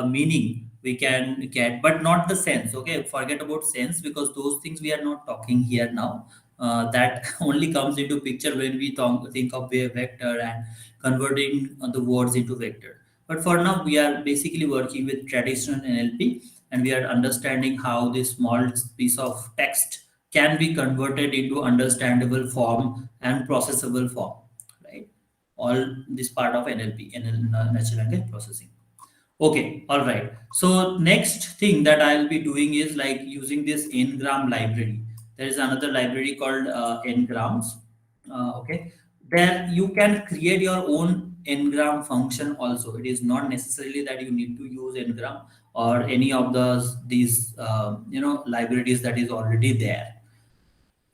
meaning we can get, but not the sense. Okay, forget about sense, because those things we are not talking here now. That only comes into picture when we think of a vector and converting the words into vector. But for now, we are basically working with traditional NLP, and we are understanding how this small piece of text can be converted into understandable form and processable form, right? All this part of NLP, natural language processing. Okay, all right. So next thing that I'll be doing is like using this ngram library. There is another library called ngrams. Okay, there you can create your own ngram function also. It is not necessarily that you need to use ngram or any of these libraries that is already there.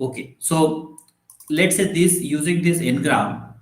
Okay, so let's say this using this ngram,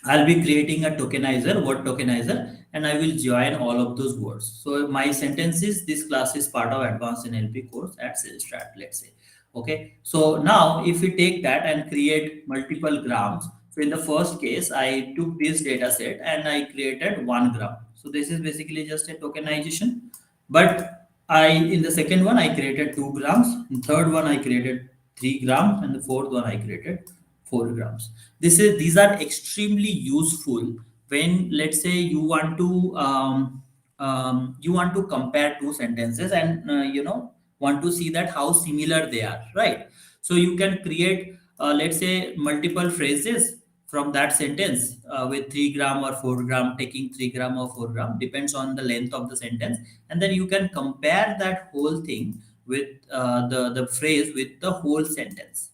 I'll be creating a tokenizer, word tokenizer, and I will join all of those words. So my sentence is, this class is part of advanced NLP course at Salestrat, let's say. Okay. So now if we take that and create multiple grams, so in the first case, I took this data set and I created 1 gram. So this is basically just a tokenization. But in the second one, I created 2 grams. In third one, I created 3 grams. And the fourth one, I created 4 grams. These are extremely useful when, let's say, you want to compare two sentences and want to see that how similar they are, right? So you can create let's say multiple phrases from that sentence with 3 gram or 4 gram, taking 3 gram or 4 gram, depends on the length of the sentence, and then you can compare that whole thing with the phrase with the whole sentence.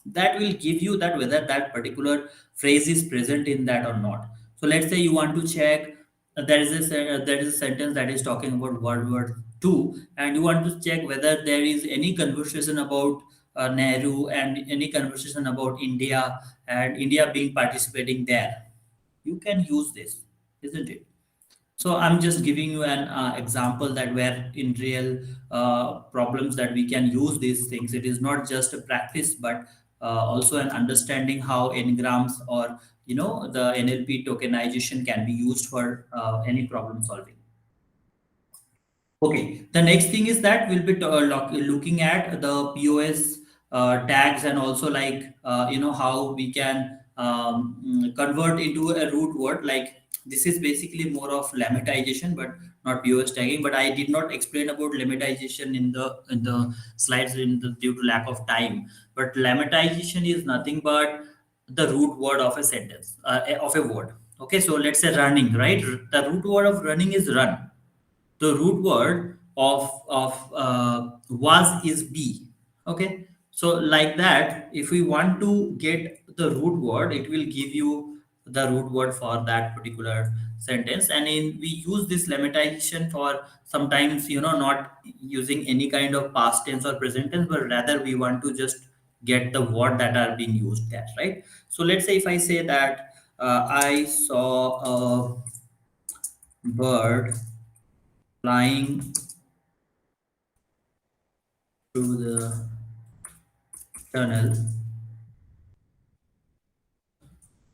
That will give you that whether that particular phrase is present in that or not. So let's say you want to check there is a sentence that is talking about World War II, and you want to check whether there is any conversation about Nehru and any conversation about India and India being participating there. You can use this, isn't it? So I'm just giving you an example that where in real problems that we can use these things. It is not just a practice, but also an understanding how ngrams or the NLP tokenization can be used for any problem solving. Okay, the next thing is that we'll be looking at the POS tags, and also like how we can convert into a root word. Like this is basically more of lemmatization, but not POS tagging. But I did not explain about lemmatization in the slides due to lack of time. But lemmatization is nothing but the root word of a sentence, of a word. Okay, so let's say running, right? The root word of running is run. The root word of was is be. Okay, so like that, if we want to get the root word, it will give you the root word for that particular sentence. And we use this lemmatization for sometimes not using any kind of past tense or present tense, but rather we want to just get the word that are being used there, right? So let's say if I say that I saw a bird flying through the tunnel.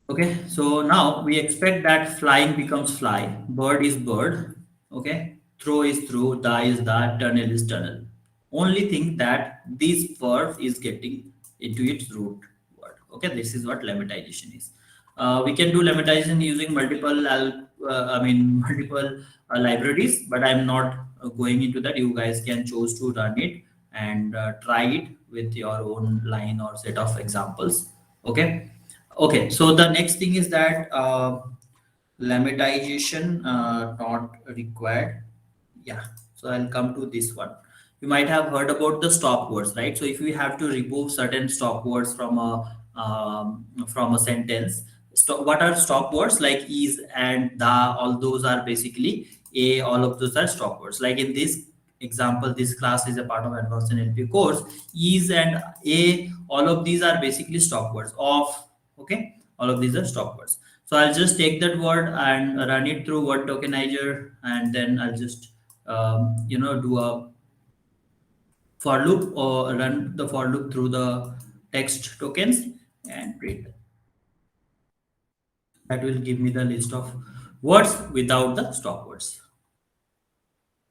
Okay, so now we expect that flying becomes fly, bird is bird, okay, throw is throw, die is that, tunnel is tunnel. Only thing that this verb is getting into its root word. Okay, this is what lemmatization is. We can do lemmatization using multiple multiple libraries, but I'm not going into that. You guys can choose to run it and try it with your own line or set of examples. Okay, so the next thing is that lemmatization not required. Yeah, so I'll come to this one. You might have heard about the stop words, right? So if we have to remove certain stop words from a sentence, what are stop words? Like is and the, all those are basically all of those are stop words. Like in this example, this class is a part of advanced NLP course. Is and all of these are basically stop words. Of, okay, all of these are stop words. So I'll just take that word and run it through word tokenizer, and then I'll just do a for loop or run the for loop through the text tokens and print. That will give me the list of words without the stop words.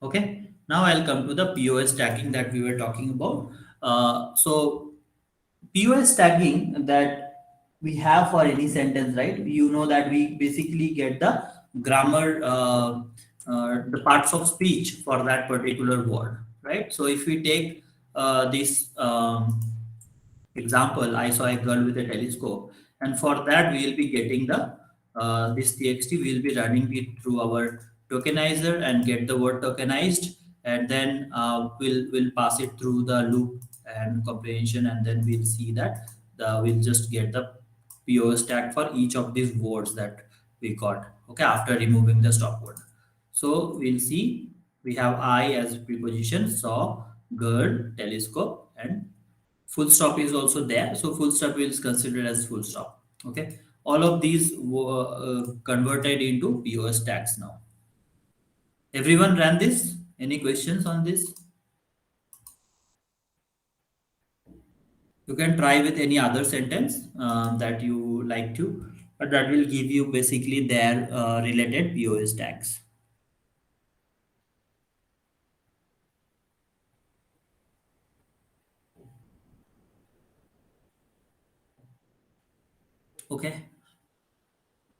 Okay, now I'll come to the POS tagging that we were talking about. So POS tagging that we have for any sentence, right? You know that we basically get the grammar, the parts of speech for that particular word, right? So if we take this example, I saw a girl with a telescope, and for that we will be getting the this txt. We will be running it through our tokenizer and get the word tokenized, and then we'll pass it through the loop and comprehension, and then we'll see that we'll just get the POS tag for each of these words that we got. Okay, after removing the stop word. So we'll see we have I as preposition, saw, girl, telescope, and full stop is also there, so full stop is considered as full stop. Okay, all of these were converted into POS tags now. Everyone ran this? Any questions on this? You can try with any other sentence that you like to, but that will give you basically their related POS tags. Okay,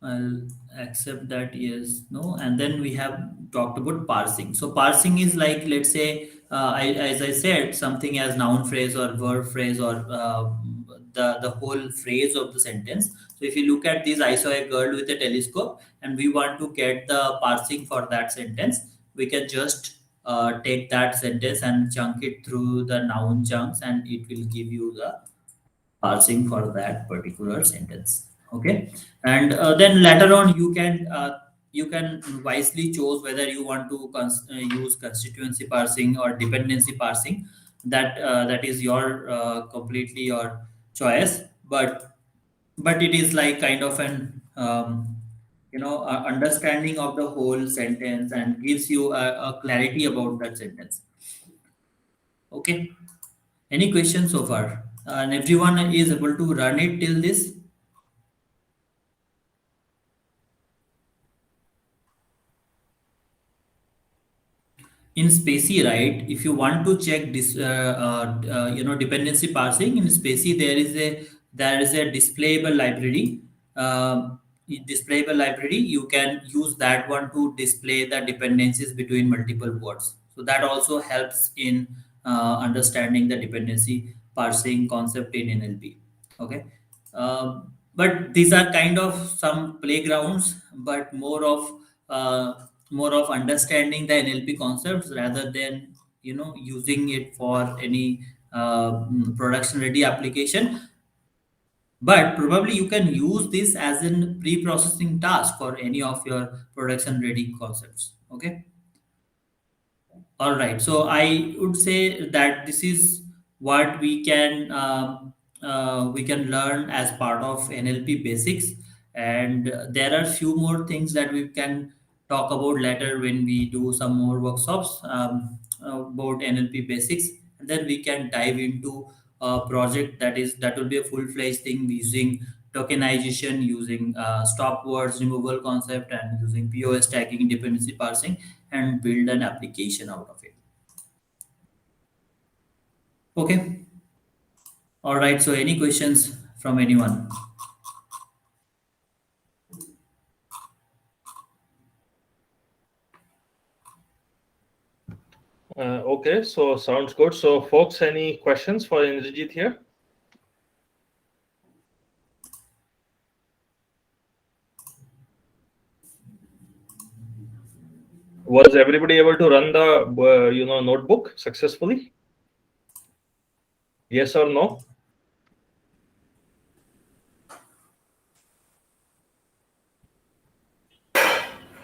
I'll accept that, yes, no. And then we have talked about parsing. So parsing is like, let's say, as I said, something as noun phrase or verb phrase or the whole phrase of the sentence. So if you look at this, I saw a girl with a telescope, and we want to get the parsing for that sentence, we can just take that sentence and chunk it through the noun chunks, and it will give you the parsing for that particular sentence. Okay, and then later on you can wisely choose whether you want to use constituency parsing or dependency parsing. That is your completely your choice, but it is like kind of an understanding of the whole sentence and gives you a clarity about that sentence. Okay, any questions so far? And everyone is able to run it till this? In Spacy, right? If you want to check this, dependency parsing in Spacy, there is a displayable library. Displayable library, you can use that one to display the dependencies between multiple words. So that also helps in understanding the dependency parsing concept in NLP. Okay, but these are kind of some playgrounds, but more of understanding the NLP concepts rather than using it for any production ready application. But probably you can use this as in pre-processing task for any of your production ready concepts. Okay, all right, so I would say that this is what we can learn as part of NLP basics, and there are few more things that we can talk about later when we do some more workshops about NLP basics, and then we can dive into a project that will be a full-fledged thing using tokenization, using stop words removal concept, and using POS tagging, dependency parsing, and build an application out of it. Okay. All right. So any questions from anyone? Okay, so sounds good. So folks, any questions for Indrajit here? Was everybody able to run the notebook successfully? Yes or no?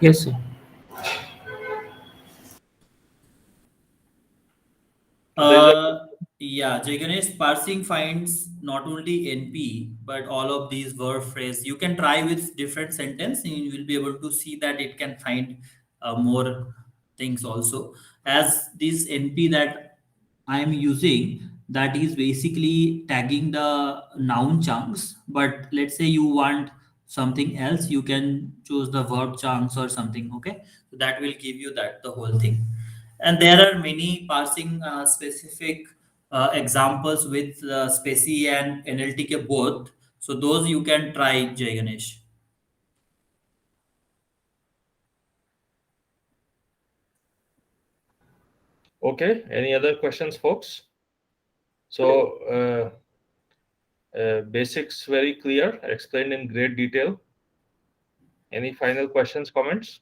Yes, sir. Yeah, Jaganesh, parsing finds not only NP but all of these verb phrase. You can try with different sentence, and you will be able to see that it can find more things also. As this NP that I am using, that is basically tagging the noun chunks. But let's say you want something else, you can choose the verb chunks or something. Okay, so that will give you that the whole thing. And there are many parsing specific examples with Spacy and NLTK both. So those you can try, Jay Ganesh. Okay, any other questions, folks? So basics very clear, explained in great detail. Any final questions, comments?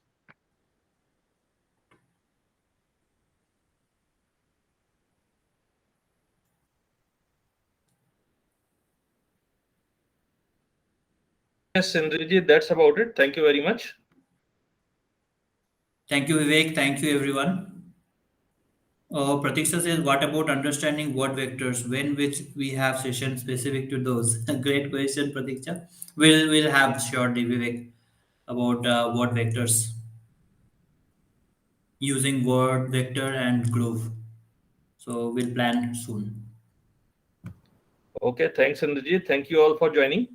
Yes, Indrajit, that's about it. Thank you very much. Thank you, Vivek. Thank you, everyone. Pratiksha says, what about understanding word vectors? When which we have session specific to those? Great question, Pratiksha. We'll have shortly, Vivek, about word vectors using word vector and Groove. So we'll plan soon. Okay, thanks, Indrajit. Thank you all for joining.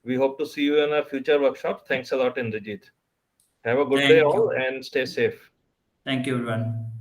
We hope to see you in our future workshops. Thanks a lot, Indrajit. Have a good day Thank all you. and stay safe. Thank you, everyone.